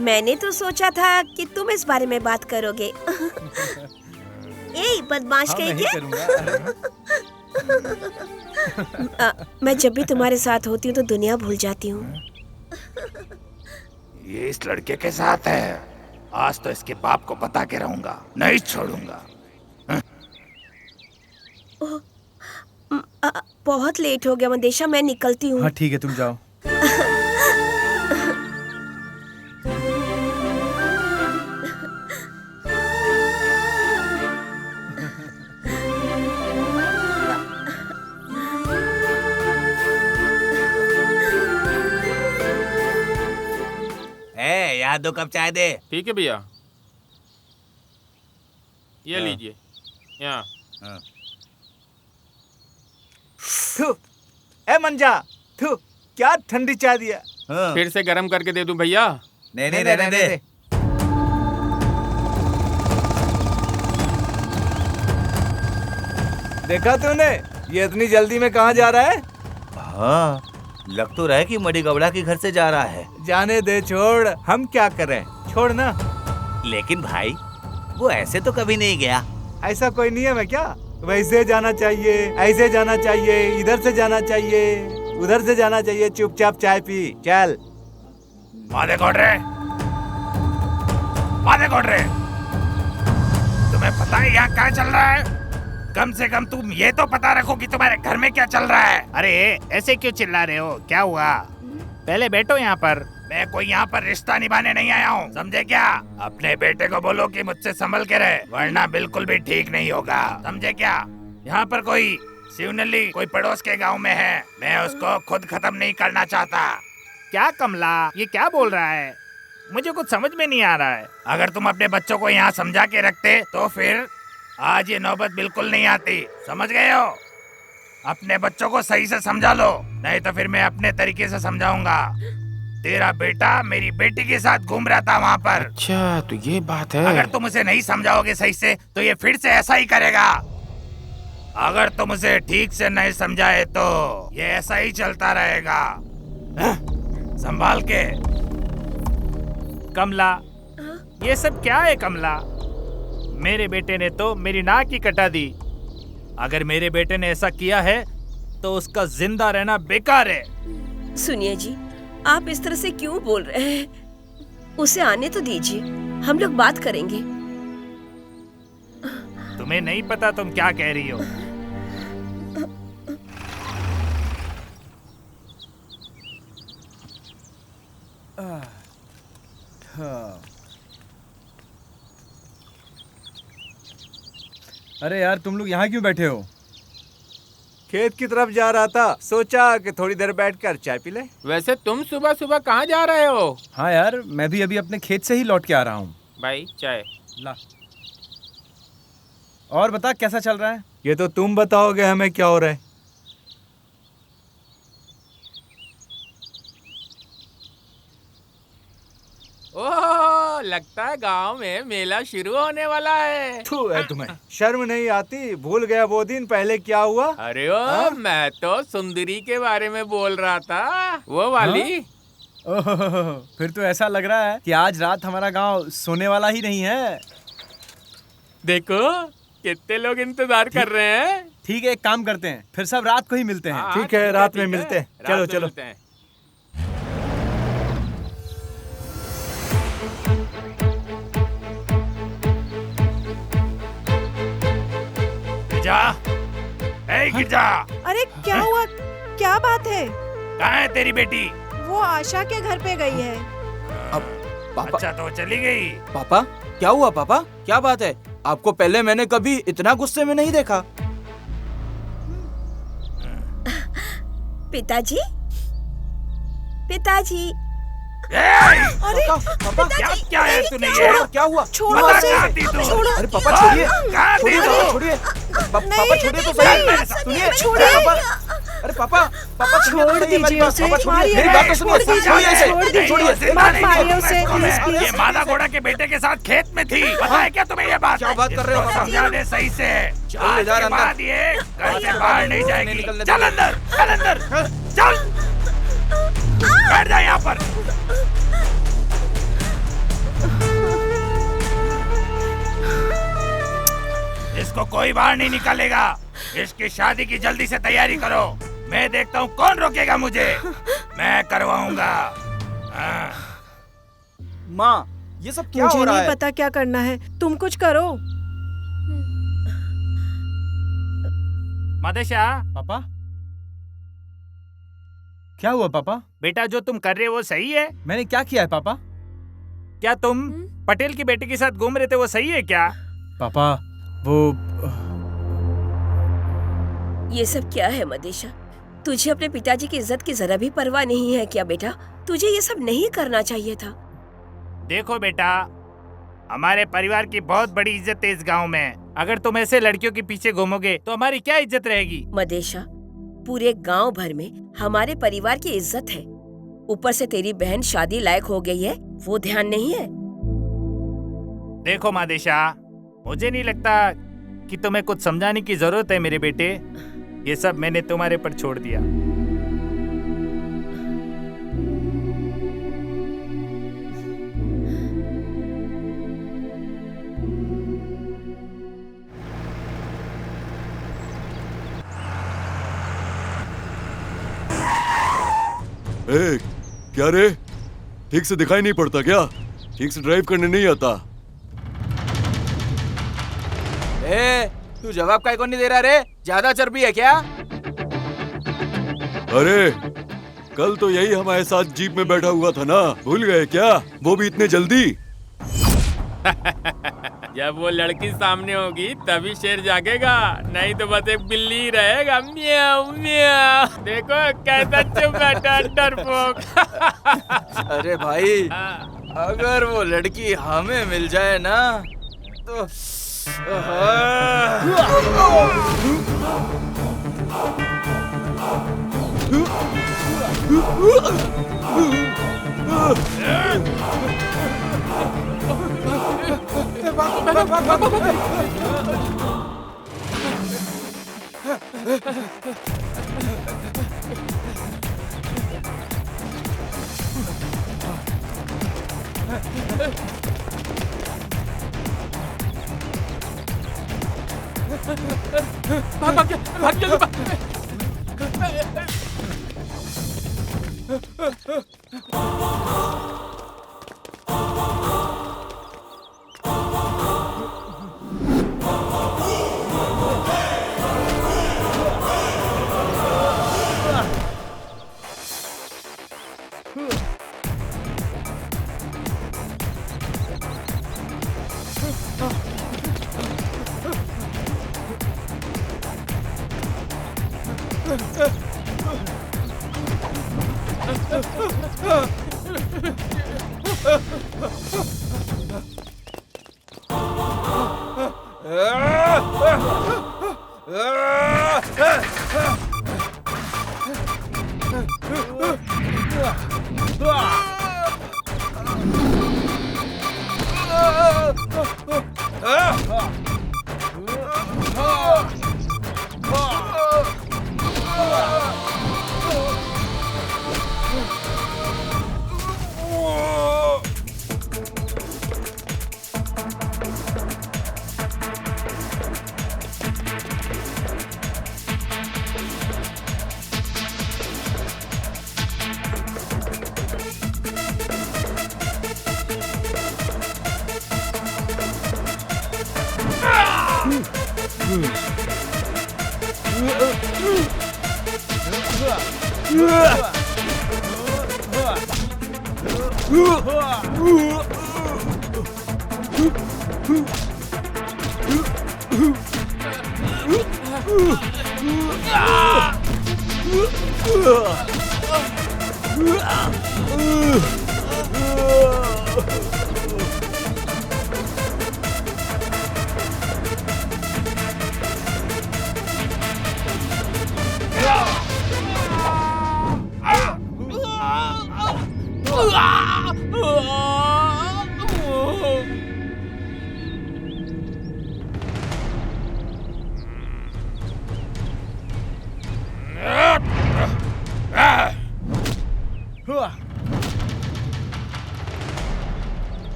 मैंने तो सोचा था कि तुम इस बारे में बात करोगे। ए बदमाश कहीं के। मैं जब भी तुम्हारे साथ होती हूँ तो दुनिया भूल जाती हूँ।
ये इस लड़के के साथ है, आज तो इसके बाप को बता के रहूंगा, नहीं छोड़ूंगा।
बहुत लेट हो गया मदेशा, मैं निकलती हूँ।
हाँ ठीक है, तुम जाओ।
यार 2 कप चाय दे।
ठीक है भैया, ये लीजिए यहाँ।
ए मंजा, थू, क्या ठंडी चाय दिया।
फिर से गरम करके दे दूं भैया?
नहीं नहीं, रहने दे।
देखा तूने, ये इतनी जल्दी में कहाँ जा रहा है?
हाँ, लग तो रहा है कि मडी गवड़ा के घर से जा रहा है।
जाने दे, छोड़, हम क्या करें, छोड़ ना।
लेकिन भाई वो ऐसे तो कभी नहीं गया।
ऐसा कोई नियम है क्या? वैसे जाना चाहिए, ऐसे जाना चाहिए, इधर से जाना चाहिए, उधर से जाना चाहिए। चुपचाप चाय पी, चल। मादे कोडरे, मादे कोडरे, तुम्हें पता है यहाँ क्या चल रहा है? कम से कम तुम ये तो पता रखो कि तुम्हारे घर में क्या चल रहा है।
अरे ऐसे क्यों चिल्ला रहे हो, क्या हुआ? पहले बैठो यहाँ पर।
मैं कोई यहाँ पर रिश्ता निभाने नहीं आया हूँ, समझे क्या? अपने बेटे को बोलो कि मुझसे संभल के रहे, वरना बिल्कुल भी ठीक नहीं होगा, समझे क्या? यहाँ पर कोई शिवनली कोई पड़ोस के गांव में है, मैं उसको खुद खत्म नहीं करना चाहता।
क्या कमला, ये क्या बोल रहा है? मुझे कुछ समझ में नहीं आ रहा है।
अगर तुम अपने बच्चों को यहाँ समझा के रखते तो फिर आज ये नौबत बिल्कुल नहीं आती, समझ गए हो? अपने बच्चों को सही से समझा लो, नहीं तो फिर मैं अपने तरीके से समझाऊंगा। तेरा बेटा मेरी बेटी के साथ घूम रहा था वहाँ पर।
अच्छा तो ये बात है।
अगर तुम उसे नहीं समझाओगे सही से तो ये फिर से ऐसा ही करेगा। अगर तुम उसे ठीक से नहीं समझाए तो ये ऐसा ही चलता रहेगा। संभाल के।
कमला, ये सब क्या है कमला? मेरे बेटे ने तो मेरी नाक ही कटा दी। अगर मेरे बेटे ने ऐसा किया है तो उसका जिंदा रहना बेकार है।
सुनिए जी, आप इस तरह से क्यों बोल रहे हैं? उसे आने तो दीजिए, हम लोग बात करेंगे।
तुम्हें नहीं पता तुम क्या कह रही हो।
अरे यार तुम लोग यहाँ क्यों बैठे हो?
खेत की तरफ जा रहा था, सोचा कि थोड़ी देर बैठकर चाय पी ले।
वैसे तुम सुबह सुबह कहाँ जा रहे हो?
हाँ यार, मैं भी अभी अपने खेत से ही लौट के आ रहा हूँ।
भाई चाय
ला। और बता कैसा चल रहा है?
ये तो तुम बताओगे हमें क्या हो रहा है।
ओह, लगता है गांव में मेला शुरू होने वाला है।
तुम्हें शर्म नहीं आती? भूल गया वो दिन पहले क्या हुआ?
अरे ओ, मैं तो सुंदरी के बारे में बोल रहा था, वो वाली।
ओह, फिर तो ऐसा लग रहा है कि आज रात हमारा गांव सोने वाला ही नहीं है।
देखो कितने लोग इंतजार कर रहे हैं।
ठीक है, एक काम करते हैं, फिर सब रात को ही मिलते हैं।
ठीक है, रात में मिलते हैं। चलो चलो। गिरजा।
अरे क्या हुआ, क्या बात है?
कहाँ है तेरी बेटी?
वो आशा के घर पे गई है।
अब पापा।
अच्छा तो चली गई।
पापा क्या हुआ? पापा क्या बात है? आपको पहले मैंने कभी इतना गुस्से में नहीं देखा।
पिताजी, पिताजी।
अरे पापा, क्या है तूने ये?
क्या हुआ?
छोड़ो उसे,
छोड़ो। अरे पापा छोड़िए, छोड़िए, पापा छोड़िए तो सही। सुनिए, छोड़िए। अरे पापा, पापा
छोड़ दीजिए उसे,
मेरी बात तो सुनिए, छोड़िए,
मत मारिए उसे, प्लीज प्लीज।
ये मादा घोड़ा के बेटे के साथ खेत में थी, पता है क्या तुम्हें ये बात?
क्या बात कर रहे हो पापा?
समझा दे सही से।
चल इधर अंदर,
ये घर से बाहर नहीं जाएगी। चल अंदर, चल अंदर, चल। बैठ जा यहाँ पर। इसको कोई बाहर नहीं निकालेगा। इसकी शादी की जल्दी से तैयारी करो। मैं देखता हूँ कौन रोकेगा मुझे। मैं करवाऊंगा।
माँ, ये सब क्या हो रहा है?
मुझे नहीं पता क्या करना है, तुम कुछ करो।
मदेशा।
पापा, क्या हुआ पापा?
बेटा, जो तुम कर रहे हो वो सही है?
मैंने क्या किया है पापा?
क्या तुम पटेल की बेटी के साथ घूम रहे थे, वो सही है क्या?
पापा, वो
ये सब क्या है मदेशा? तुझे अपने पिताजी की इज्जत की जरा भी परवाह नहीं है क्या बेटा? तुझे ये सब नहीं करना चाहिए था।
देखो बेटा, हमारे परिवार की बहुत बड़ी इज्जत है इस गांव में। अगर तुम ऐसे लड़कियों के पीछे घूमोगे तो हमारी क्या इज्जत रहेगी?
मदेशा, पूरे गांव भर में हमारे परिवार की इज्जत है। ऊपर से तेरी बहन शादी लायक हो गई है, वो ध्यान नहीं है।
देखो मादेशा, मुझे नहीं लगता कि तुम्हें कुछ समझाने की जरूरत है मेरे बेटे। ये सब मैंने तुम्हारे पर छोड़ दिया।
ए, क्या रे? ठीक से दिखाई नहीं पड़ता क्या? ठीक से ड्राइव करने नहीं आता?
ए, तू जवाब काहे को नहीं दे रहा रे? ज्यादा चर्बी है क्या?
अरे, कल तो यही हमारे साथ जीप में बैठा हुआ था ना, भूल गए क्या? वो भी इतने जल्दी?
जब वो लड़की सामने होगी तभी शेर जागेगा, नहीं तो बस एक बिल्ली ही रहेगा। म्याऊ म्याऊ। देखो कैसा चुप बैठा डरपोक।
अरे भाई, अगर वो लड़की हमें मिल जाए ना तो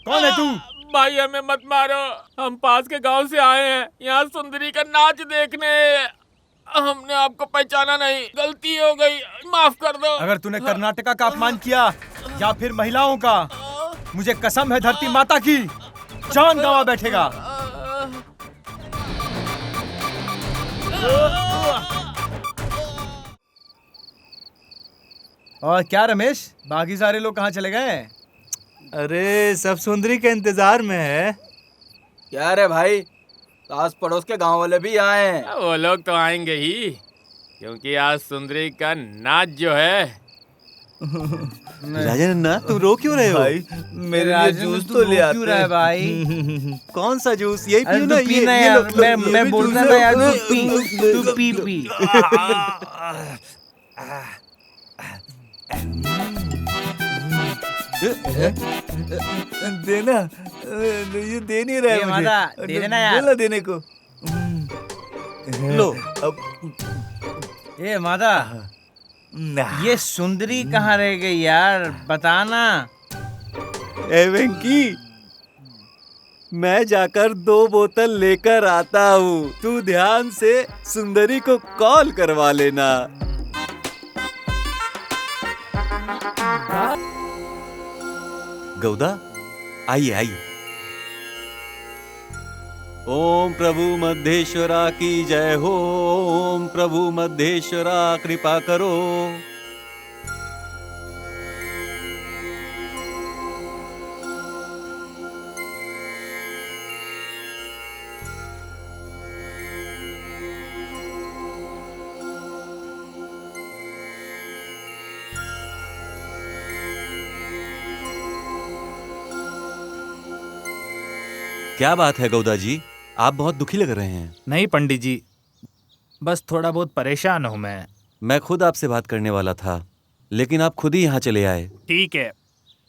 कौन है तू?
भाई हमें मत मारो, हम पास के गांव से आए हैं यहाँ सुंदरी का नाच देखने। हमने आपको पहचाना नहीं, गलती हो गई, माफ कर दो।
अगर तूने कर्नाटका का अपमान किया या फिर महिलाओं का, मुझे कसम है धरती माता की, जान गंवा बैठेगा। और क्या रमेश, बाकी सारे लोग कहाँ चले गए?
अरे सब सुंदरी के इंतजार में है।
क्या रे भाई, आस पड़ोस के गांव वाले भी आए हैं।
वो लोग तो आएंगे ही, क्योंकि आज सुंदरी का नाच जो है।
राजा नन्ना, तुम रो क्यों रहे हो?
भाई मेरे लिए जूस तो ले आते।
क्यों रहा है भाई?
कौन सा जूस? यही पियो ना।
पीना यार, मैं बोल रहा था यार, तू पी।
देना, ये दे नहीं रहा है मुझे।
दे देना यार।
बोला देने को।
लो
अब
ये मादा, ये सुंदरी कहाँ रह गई यार, बताना।
ए वेंकी, मैं जाकर 2 बोतल लेकर आता हूँ। तू ध्यान से सुंदरी को कॉल करवा लेना। गौदा, आइए आइए। ओम प्रभु मध्य की जय हो। ओम प्रभु मध्य कृपा करो। क्या बात है गौदा जी, आप बहुत दुखी लग रहे हैं।
नहीं पंडित जी, बस थोड़ा बहुत परेशान हूँ मैं।
मैं खुद आपसे बात करने वाला था, लेकिन आप खुद ही यहाँ चले आए।
ठीक है,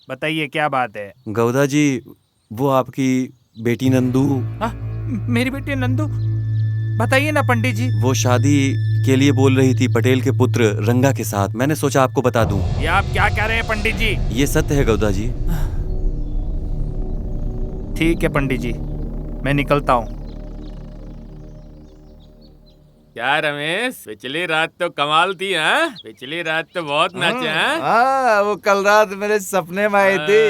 बताइए क्या बात है।
गौदा जी, वो आपकी बेटी नंदू।
मेरी बेटी नंदू? बताइए ना पंडित जी।
वो शादी के लिए बोल रही थी पटेल के पुत्र रंगा के साथ। मैंने सोचा आपको बता दूं।
ये आप क्या कह रहे हैं पंडित जी?
ये सत्य है गौदा जी।
ठीक है पंडित जी, मैं निकलता हूँ।
क्या रमेश, पिछली रात तो कमाल थी। हाँ, पिछली रात तो बहुत नाचे।
हाँ, वो कल रात मेरे सपने में आई थी।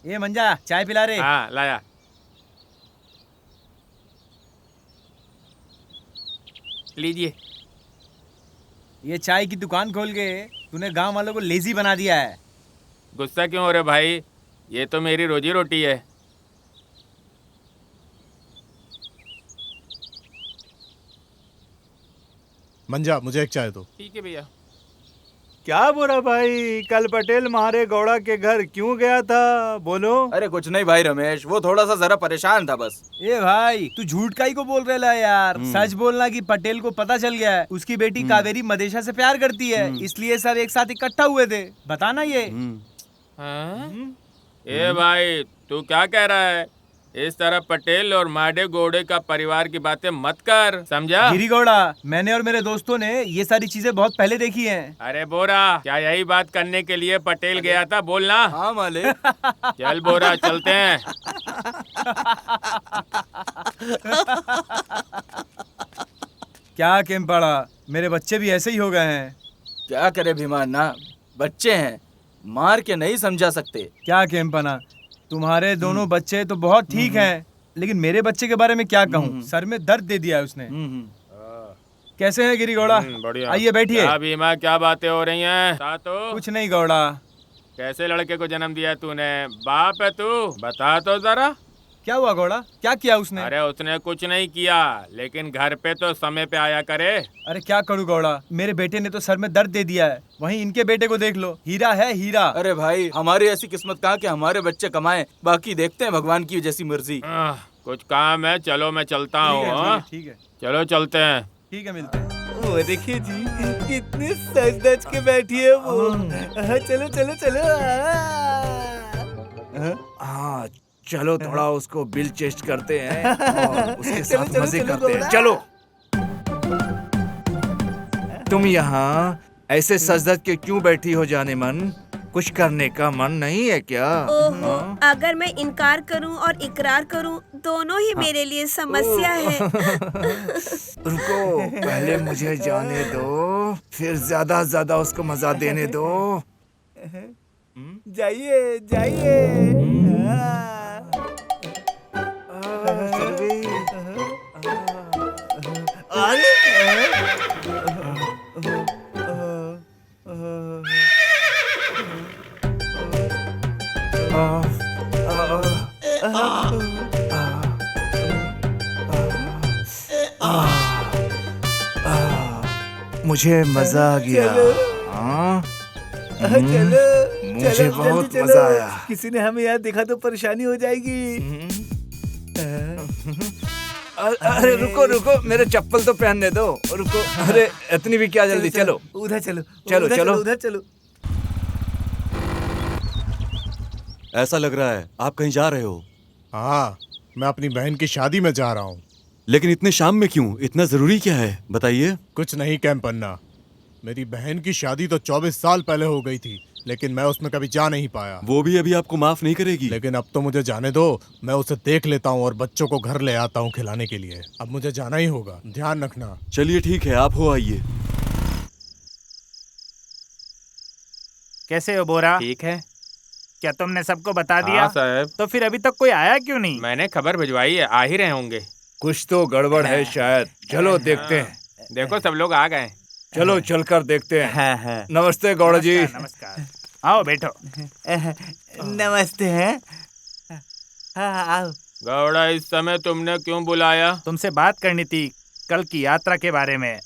ये मंजा, चाय पिला रे।
हाँ लाया। लीजिए।
ये चाय की दुकान खोल के तूने गांव वालों को लेजी बना दिया है।
गुस्सा क्यों हो रहे भाई, ये तो मेरी रोजी रोटी है।
मंजा, मुझे एक चाय दो।
ठीक है भैया।
क्या बोला भाई, कल पटेल मारे गौड़ा के घर क्यों गया था, बोलो।
अरे कुछ नहीं भाई रमेश, वो थोड़ा सा जरा परेशान था बस।
ए भाई, तू झूठ का ही को बोल रहा है यार। सच बोलना कि पटेल को पता चल गया है उसकी बेटी कावेरी मदेशा से प्यार करती है, इसलिए सब एक साथ इकट्ठा हुए थे। बताना ये।
ए भाई, तू क्या कह रहा है? इस तरह पटेल और माडे गौड़े का परिवार की बातें मत कर, समझा?
गिरी गौड़ा, मैंने और मेरे दोस्तों ने ये सारी चीजें बहुत पहले देखी हैं।
अरे बोरा, क्या यही बात करने के लिए पटेल गया था? बोलना।
हाँ मालिक।
चल बोरा, चलते हैं।
क्या केम पड़ा, मेरे बच्चे भी ऐसे ही हो गए हैं।
क्या करे भीमाना, बच्चे हैं, मार के नहीं समझा सकते।
क्या केम्पना, तुम्हारे दोनों बच्चे तो बहुत ठीक हैं, लेकिन मेरे बच्चे के बारे में क्या कहूँ। सर में दर्द दे दिया है उसने। कैसे हैं गिरी गौड़ा?
बढ़िया।
आइए बैठिए।
क्या भीमा, क्या बातें हो रही हैं? सातो?
कुछ नहीं गौड़ा।
कैसे लड़के को जन्म दिया तूने? बाप है तू? बता तो जरा।
क्या हुआ गौड़ा? क्या किया उसने?
अरे उसने कुछ नहीं किया, लेकिन घर पे तो समय पे आया करे।
अरे क्या करूँ गौड़ा, मेरे बेटे ने तो सर में दर्द दे दिया है। वहीं इनके बेटे को देख लो, हीरा है हीरा।
अरे भाई, हमारी ऐसी किस्मत कहाँ कि हमारे बच्चे कमाएं, बाकी देखते हैं भगवान की जैसी मर्जी।
कुछ काम है, चलो मैं चलता हूँ।
ठीक है,
चलो चलते हैं।
ठीक है, मिलते हैं।
वो देखिए जी, कितने सज धज के बैठी है वो। चलो चलो चलो।
हाँ चलो, थोड़ा उसको बिल चेस्ट करते हैं और उसके साथ मजे करते हैं। चलो। तुम यहाँ ऐसे सज धज के क्यों बैठी हो जाने मन? कुछ करने का मन नहीं है क्या?
ओहो, अगर मैं इनकार करूं और इकरार करूं, दोनों ही मेरे लिए समस्या है।
रुको, पहले मुझे जाने दो, फिर ज्यादा उसको मजा देने दो।
जाइए जाइए।
मुझे मजा आ गया।
चलो
मुझे बहुत मजा आया।
किसी ने हमें यहाँ देखा तो परेशानी हो जाएगी।
अरे रुको रुको, मेरे चप्पल तो पहनने दो। रुको, अरे इतनी भी क्या जल्दी? चलो
उधर चलो
चलो चलो
उधर चलो।
ऐसा लग रहा है आप कहीं जा रहे हो।
हाँ, मैं अपनी बहन की शादी में जा रहा हूँ।
लेकिन इतने शाम में क्यों? इतना जरूरी क्या है, बताइए।
कुछ नहीं कैंपन्ना, मेरी बहन की शादी तो 24 साल पहले हो गई थी, लेकिन मैं उसमें कभी जा नहीं पाया।
वो भी अभी आपको माफ नहीं करेगी।
लेकिन अब तो मुझे जाने दो, मैं उसे देख लेता हूँ और बच्चों को घर ले आता हूँ खिलाने के लिए। अब मुझे जाना ही होगा, ध्यान रखना।
चलिए ठीक है, आप हो आइए।
कैसे हो बोरा?
ठीक है।
क्या तुमने सबको बता दिया?
हाँ साहब।
तो फिर अभी तक कोई आया क्यों नहीं?
मैंने खबर भिजवाई है, आ ही रहे होंगे।
कुछ तो गड़बड़ है शायद। चलो देखते हैं।
देखो सब लोग आ गए।
चलो चलकर देखते हैं। नमस्ते गौड़ा जी।
नमस्कार। आओ बैठो।
नमस्ते हैं। हाँ आओ।
गौड़ा, इस समय तुमने क्यों बुलाया?
तुमसे बात करनी थी कल की यात्रा के बारे में।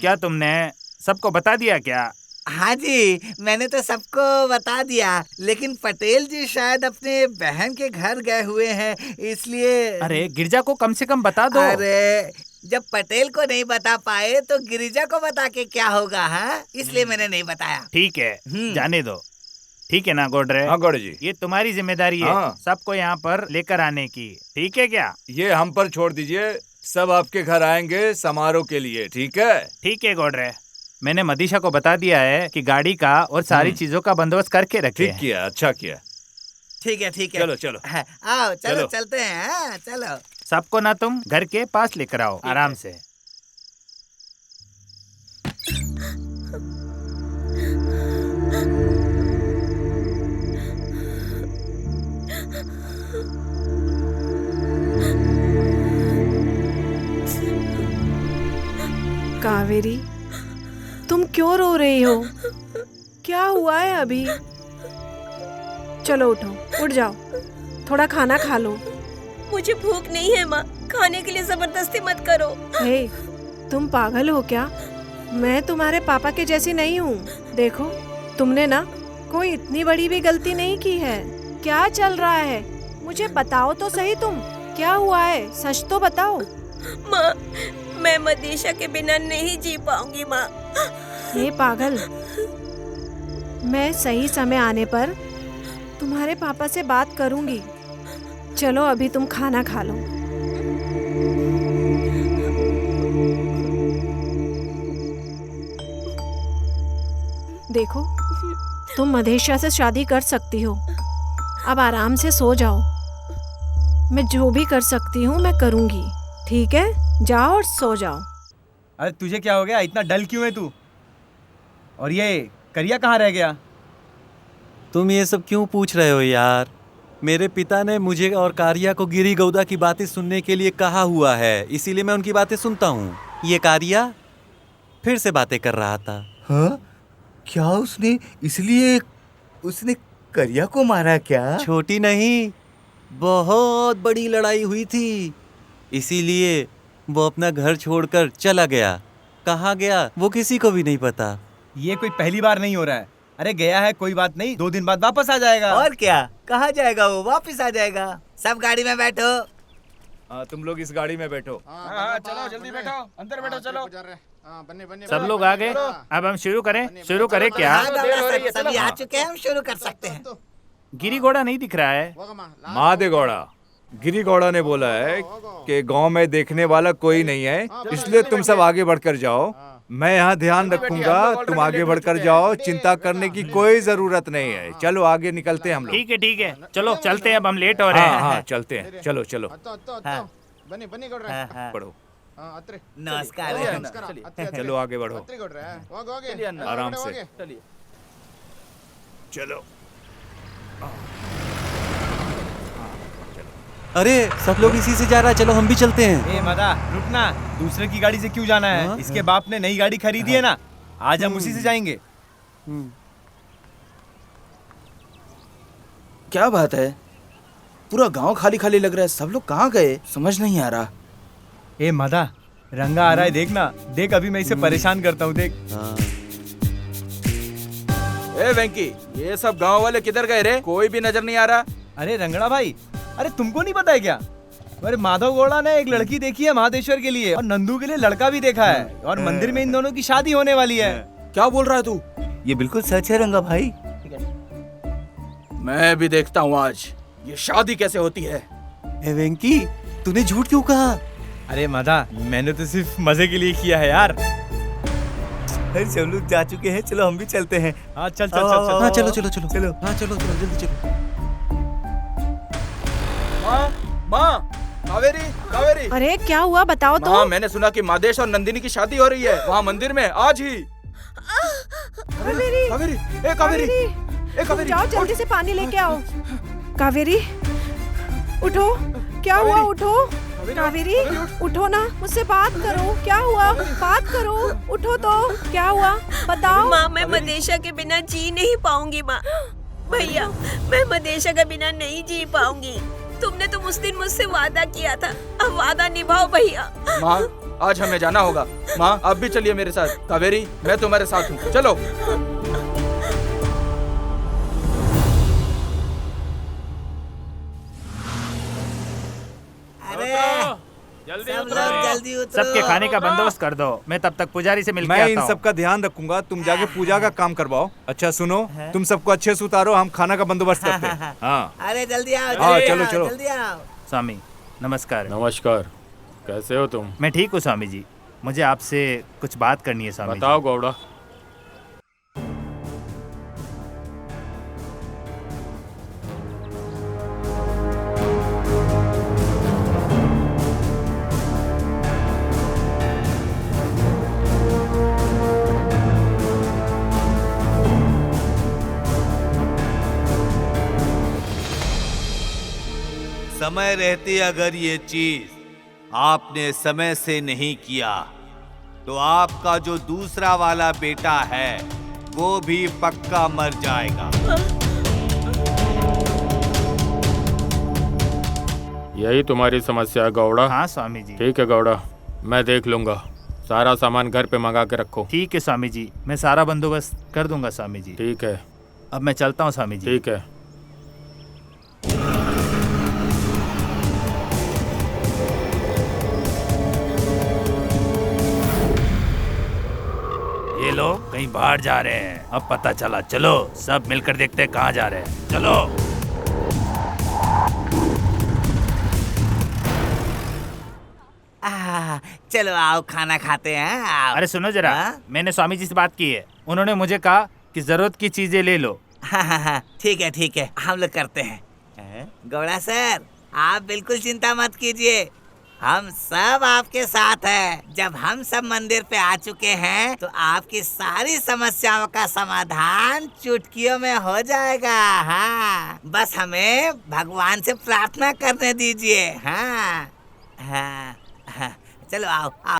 क्या तुमने सबको बता दिया क्या?
हाँ जी, मैंने तो सबको बता दिया, लेकिन पटेल जी शायद अपने बहन के घर गए हुए हैं, इसलिए।
अरे गिरिजा को कम से कम बता दो।
अरे जब पटेल को नहीं बता पाए तो गिरिजा को बता के क्या होगा? हाँ, इसलिए मैंने नहीं बताया।
ठीक है, जाने दो। ठीक है ना गोडरे?
हाँ गौड़ा जी,
ये तुम्हारी जिम्मेदारी है सबको यहाँ पर लेकर आने की। ठीक है क्या?
ये हम पर छोड़ दीजिए, सब आपके घर आएंगे समारोह के लिए। ठीक है?
ठीक है गोडरे, मैंने मदीशा को बता दिया है कि गाड़ी का और सारी चीजों का बंदोबस्त करके रखे।
ठीक किया, अच्छा किया।
ठीक है ठीक है।
चलो चलो
आओ, चलो चलते हैं। हाँ, चलो।
सबको ना तुम घर के पास लेकर आओ आराम से।
कावेरी, तुम क्यों रो रही हो? क्या हुआ है अभी? चलो उठो, उठ जाओ, थोड़ा खाना खा लो।
मुझे भूख नहीं है माँ, खाने के लिए जबरदस्ती मत करो।
हे, तुम पागल हो क्या? मैं तुम्हारे पापा के जैसी नहीं हूँ। देखो, तुमने ना कोई इतनी बड़ी भी गलती नहीं की है। क्या चल रहा है? मुझे बताओ तो सही, तुम क्या हुआ है? सच तो बताओ।
माँ, मैं मदीशा के बिना नहीं जी पाऊंगी माँ।
हे पागल, मैं सही समय आने पर तुम्हारे पापा से बात करूंगी। चलो अभी तुम खाना खा लो। देखो, तुम मदेशा से शादी कर सकती हो। अब आराम से सो जाओ। मैं जो भी कर सकती हूँ मैं करूंगी। ठीक है, जाओ और सो जाओ।
अरे तुझे क्या हो गया? इतना डल क्यों है तू? और ये करिया कहाँ रह गया?
तुम ये सब क्यों पूछ रहे हो यार? मेरे पिता ने मुझे और कारिया को गिरी गौदा की बातें सुनने के लिए कहा हुआ है, इसीलिए मैं उनकी बातें सुनता हूँ। ये कारिया फिर से बातें कर रहा था।
हाँ? क्या उसने करिया को मारा क्या?
छोटी नहीं, बहुत बड़ी लड़ाई हुई थी, इसीलिए वो अपना घर छोड़कर चला गया। कहाँ गया वो किसी को भी नहीं पता।
ये कोई पहली बार नहीं हो रहा है। अरे गया है, कोई बात नहीं, 2 दिन बाद वापस आ जाएगा।
और क्या, कहाँ जाएगा वो? वापस आ जाएगा। सब गाड़ी में बैठो।
तुम लोग इस गाड़ी में बैठो।
चलो जल्दी बैठो, अंदर बैठो, चलो।
सब लोग आ गए, अब हम शुरू करें क्या?
सभी आ चुके हैं, हम शुरू कर सकते हैं।
गिरी घोड़ा नहीं दिख रहा है।
महादेव गौड़ा, गिरी गौड़ा ने बोला है कि गांव में देखने वाला कोई नहीं है, इसलिए तुम सब आगे बढ़कर जाओ। मैं यहाँ ध्यान रखूंगा, तुम आगे बढ़कर जाओ, चिंता करने की कोई जरूरत नहीं है। चलो आगे निकलते हैं हम लोग।
ठीक है, चलो चलते हैं, अब हम लेट हो रहे हैं।
हाँ, चलते हैं, चलो। बढ़ो।
नमस्कार।
चलो आगे बढ़ो, आराम से चलो।
अरे सब लोग इसी से जा रहा है, चलो हम भी चलते हैं।
ए मदा, रुकना, दूसरे की गाड़ी से क्यों जाना है? इसके बाप ने नई गाड़ी खरीदी है ना, आज हम उसी से जाएंगे।
क्या बात है, पूरा गांव खाली खाली लग रहा है, सब लोग कहाँ गए समझ नहीं आ रहा।
ए मदा, रंगा आ रहा है, देखना, देख अभी मैं इसे परेशान करता हूँ, देख।
ए वेंकी, ये सब गांव वाले किधर गए रे? कोई भी नजर नहीं आ रहा।
अरे रंगड़ा भाई, अरे तुमको नहीं पता है क्या? अरे माधव गौड़ा ने एक लड़की देखी है महादेश्वर के लिए, और नंदू के लिए लड़का भी देखा है, और मंदिर में इन दोनों की शादी होने वाली है।
क्या बोल रहा है तू?
ये बिल्कुल सच है रंगा भाई।
मैं भी देखता हूँ आज ये शादी कैसे होती है।
ए वेंकी, तूने झूठ क्यों कहा?
अरे मदा, मैंने तो सिर्फ मजे के लिए किया है यार।
सब लोग जा चुके हैं, चलो हम भी चलते हैं।
हाँ चल।
हाँ चलो जल्दी चलो।
माँ, कावेरी।
अरे क्या हुआ, बताओ तो।
माँ, मैंने सुना कि मादेश और नंदिनी की शादी हो रही है वहाँ मंदिर में आज ही।
कावेरी, जाओ जल्दी से पानी लेके आओ। कावेरी, उठो, क्या हुआ? उठो कावेरी, उठो ना, मुझसे बात करो। क्या हुआ, बात करो, उठो तो। क्या हुआ बताओ।
माँ, मैं मदेशा के बिना जी नहीं पाऊंगी। माँ भैया, मैं मदेशा के बिना नहीं जी पाऊंगी। तुमने तो उस दिन मुझसे वादा किया था, अब वादा निभाओ भैया।
माँ, आज हमें जाना होगा। माँ, आप भी चलिए मेरे साथ। कावेरी, मैं तुम्हारे साथ हूँ, चलो।
जल्दी उतरो।
सबके खाने का बंदोबस्त कर दो, मैं तब तक पुजारी से मिलकर
मैं
आता
इन
हूँ।
सब का ध्यान रखूंगा, तुम जाके पूजा का काम करवाओ। अच्छा सुनो, तुम सबको अच्छे से उतारो, हम खाना का बंदोबस्त करते हैं। हाँ
अरे जल्दी आओ,
चलो।
जल्दी आओ।
स्वामी नमस्कार।
नमस्कार, कैसे हो तुम?
मैं ठीक हूँ स्वामी जी, मुझे आपसे कुछ बात करनी है स्वामी जी।
बताओ गौड़ा।
समय रहते अगर ये चीज आपने समय से नहीं किया तो आपका जो दूसरा वाला बेटा है वो भी पक्का मर जाएगा।
यही तुम्हारी समस्या है गौड़ा?
हाँ स्वामी जी।
ठीक है गौड़ा, मैं देख लूंगा। सारा सामान घर पे मंगा के रखो।
ठीक है स्वामी जी, मैं सारा बंदोबस्त कर दूंगा स्वामी जी।
ठीक है,
अब मैं चलता हूँ स्वामी जी।
ठीक है।
ये लोग कहीं बाहर जा रहे हैं, अब पता चला। चलो सब मिलकर देखते हैं कहाँ जा रहे हैं। चलो।
चलो आओ, खाना खाते हैं। आओ।
अरे सुनो जरा, मैंने स्वामी जी से बात की है, उन्होंने मुझे कहा कि जरूरत की चीजें ले लो।
हाँ, ठीक है, हम लोग करते हैं। गौड़ा सर, आप बिल्कुल चिंता मत कीजिए, हम सब आपके साथ हैं। जब हम सब मंदिर पे आ चुके हैं तो आपकी सारी समस्याओं का समाधान चुटकियों में हो जाएगा। हाँ, बस हमें भगवान से प्रार्थना करने दीजिए। हाँ हाँ हाँ, चलो आओ आओ।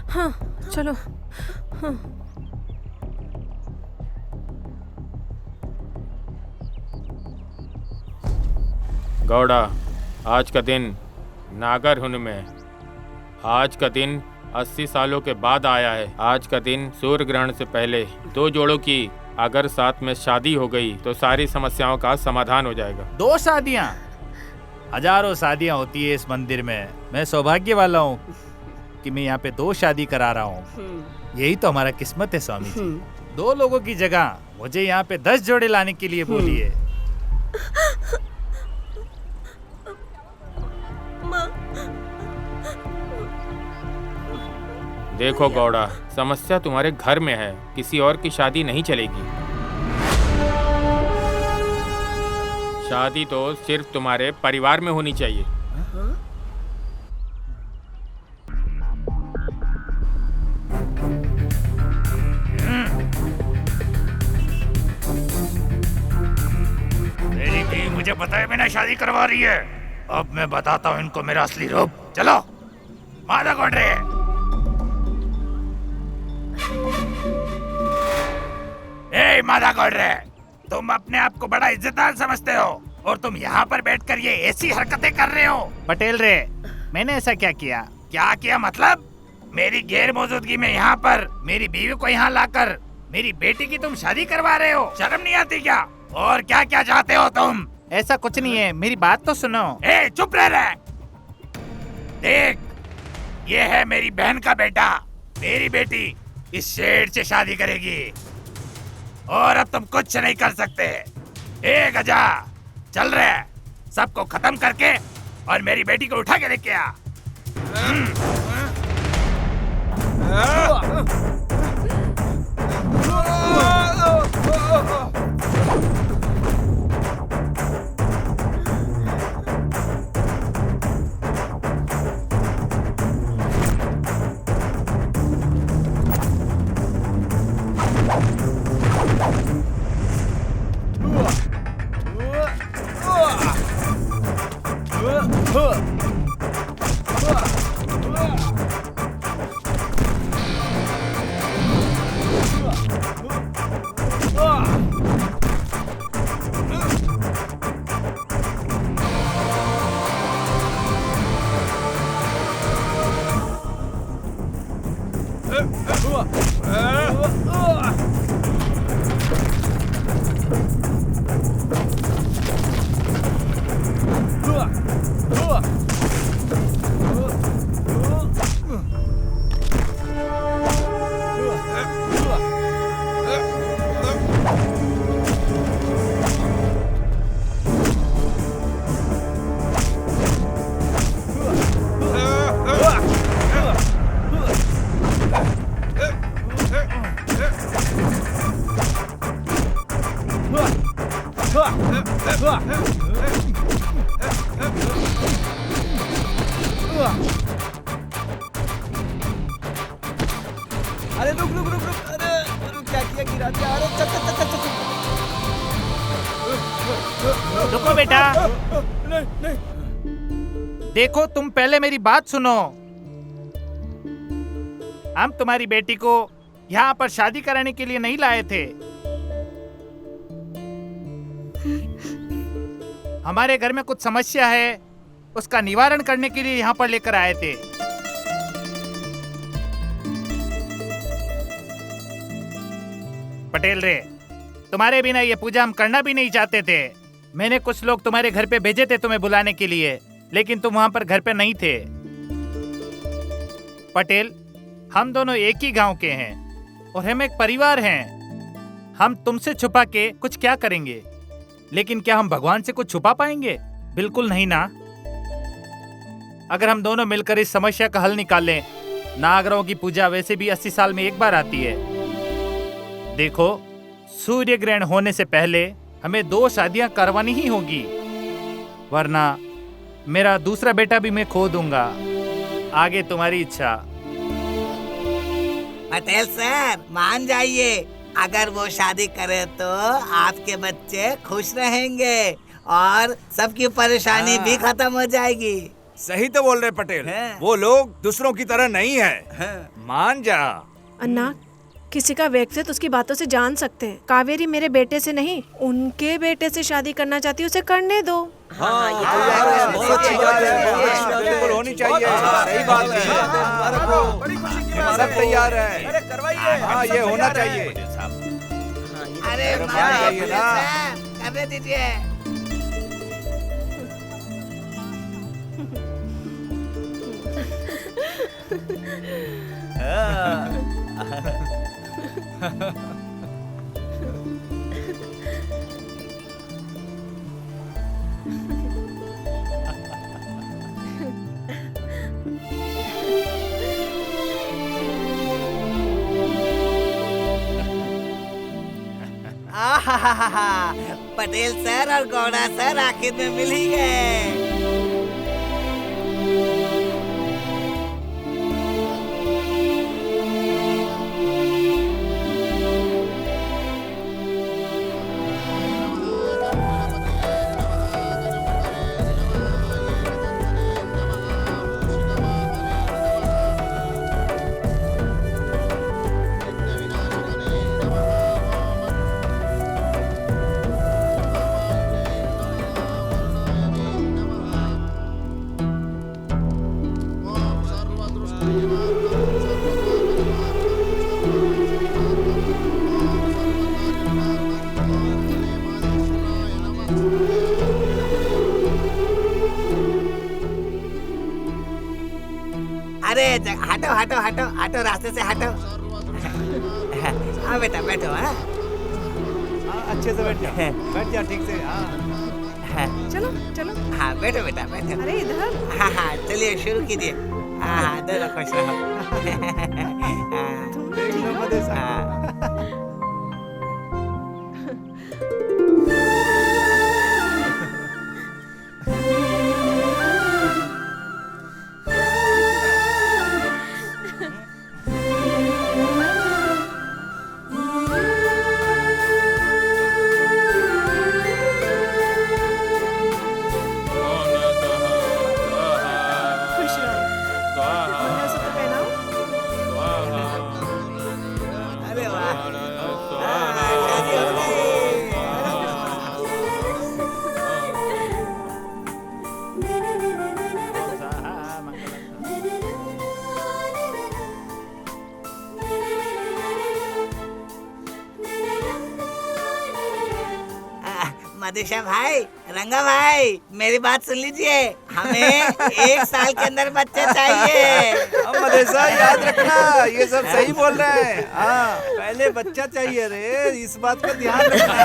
हाँ चलो। हाँ
गौड़ा, आज का दिन नागर हुन आज का दिन 80 सालों के बाद आया है। आज का दिन सूर्य ग्रहण से पहले 2 जोड़ों की अगर साथ में शादी हो गई तो सारी समस्याओं का समाधान हो जाएगा।
2 शादियां? हजारों शादियां होती है इस मंदिर में। मैं सौभाग्य वाला हूँ कि मैं यहाँ पे 2 शादी करा रहा हूँ। यही तो हमारा किस्मत है स्वामी जी। 2 लोगों की जगह मुझे यहाँ पे 10 जोड़े लाने के लिए बोलिए।
देखो गौड़ा, समस्या तुम्हारे घर में है, किसी और की शादी नहीं चलेगी। शादी तो सिर्फ तुम्हारे परिवार में होनी चाहिए।
मेरी भी मुझे बताए बिना शादी करवा रही है। अब मैं बताता हूँ इनको मेरा असली रूप। चलो मादा कौन रहे? ए मादा कौन रहे? तुम अपने आप को बड़ा इज्जतदार समझते हो और तुम यहाँ पर बैठकर ये ऐसी हरकतें कर रहे हो। पटेल रे, मैंने ऐसा क्या किया? क्या किया मतलब? मेरी गैर मौजूदगी में यहाँ पर मेरी बीवी को यहाँ लाकर मेरी बेटी की तुम शादी करवा रहे हो। शर्म नहीं आती क्या? और क्या क्या चाहते हो तुम? ऐसा कुछ नहीं है, मेरी बात तो सुनो। ए चुप रह रहे। देख, ये है मेरी बहन का बेटा। मेरी बेटी इस शेर से शादी करेगी और अब तुम कुछ नहीं कर सकते। ए गजा, चल रहे सबको खत्म करके और मेरी बेटी को उठा के लेके आ।
अरे रुक रुक रुक रुक, अरे क्या किया, गिरा दिया। अरे चल चल चल चल चल।
रुको बेटा।
नहीं नहीं,
देखो तुम पहले मेरी बात सुनो। हम तुम्हारी बेटी को यहाँ पर शादी कराने के लिए नहीं लाए थे। हमारे घर में कुछ समस्या है, उसका निवारण करने के लिए यहाँ पर लेकर आए थे। पटेल रे, तुम्हारे बिना ये पूजा हम करना भी नहीं चाहते थे। मैंने कुछ लोग तुम्हारे घर पे भेजे थे तुम्हें बुलाने के लिए, लेकिन तुम वहां पर घर पे नहीं थे। पटेल, हम दोनों एक ही गांव के हैं और हम एक परिवार हैं। हम तुमसे छुपा के कुछ क्या करेंगे, लेकिन क्या हम भगवान से कुछ छुपा पाएंगे? बिल्कुल नहीं ना। अगर हम दोनों मिलकर इस समस्या का हल निकाल लें। नागरों की पूजा वैसे भी 80 साल में एक बार आती है। देखो, सूर्य ग्रहण होने से पहले हमें 2 शादियां करवानी ही होगी, वरना मेरा दूसरा बेटा भी मैं खो दूंगा। आगे तुम्हारी इच्छा।
पटेल सर मान जाइए, अगर वो शादी करे तो आपके बच्चे खुश रहेंगे और सबकी परेशानी भी खत्म हो जाएगी।
सही तो बोल रहे पटेल, वो लोग दूसरों की तरह नहीं है। मान जा।
अन्ना, किसी का व्यक्तित्व उसकी बातों से जान सकते हैं। कावेरी मेरे बेटे से नहीं, उनके बेटे से शादी करना चाहती है, उसे करने दो।
बहुत अच्छी बात है, बिल्कुल होनी चाहिए। सही बात है, सब तैयार है। हाँ, ये होना चाहिए।
अरे करने दीजिए। पटेल सर और गौड़ा सर आखिर में मिल ही गए। अरे हटो हटो हटो हटो, रास्ते से हटो। हाँ बेटा बैठो। हाँ
अच्छे से बैठ जा, बैठ जा ठीक से। हाँ
चलो चलो।
हाँ बैठो बेटा बैठो।
अरे इधर।
हाँ हाँ चलिए शुरू कीजिए। हाँ दोनों खुश रहो। मदेशा भाई, रंगा भाई, मेरी बात सुन लीजिए। हमें 1 साल के अंदर बच्चे चाहिए।
मदेशा याद रखना, ये सब सही बोल रहे हैं। हाँ पहले बच्चा चाहिए रे, इस बात का ध्यान रखना।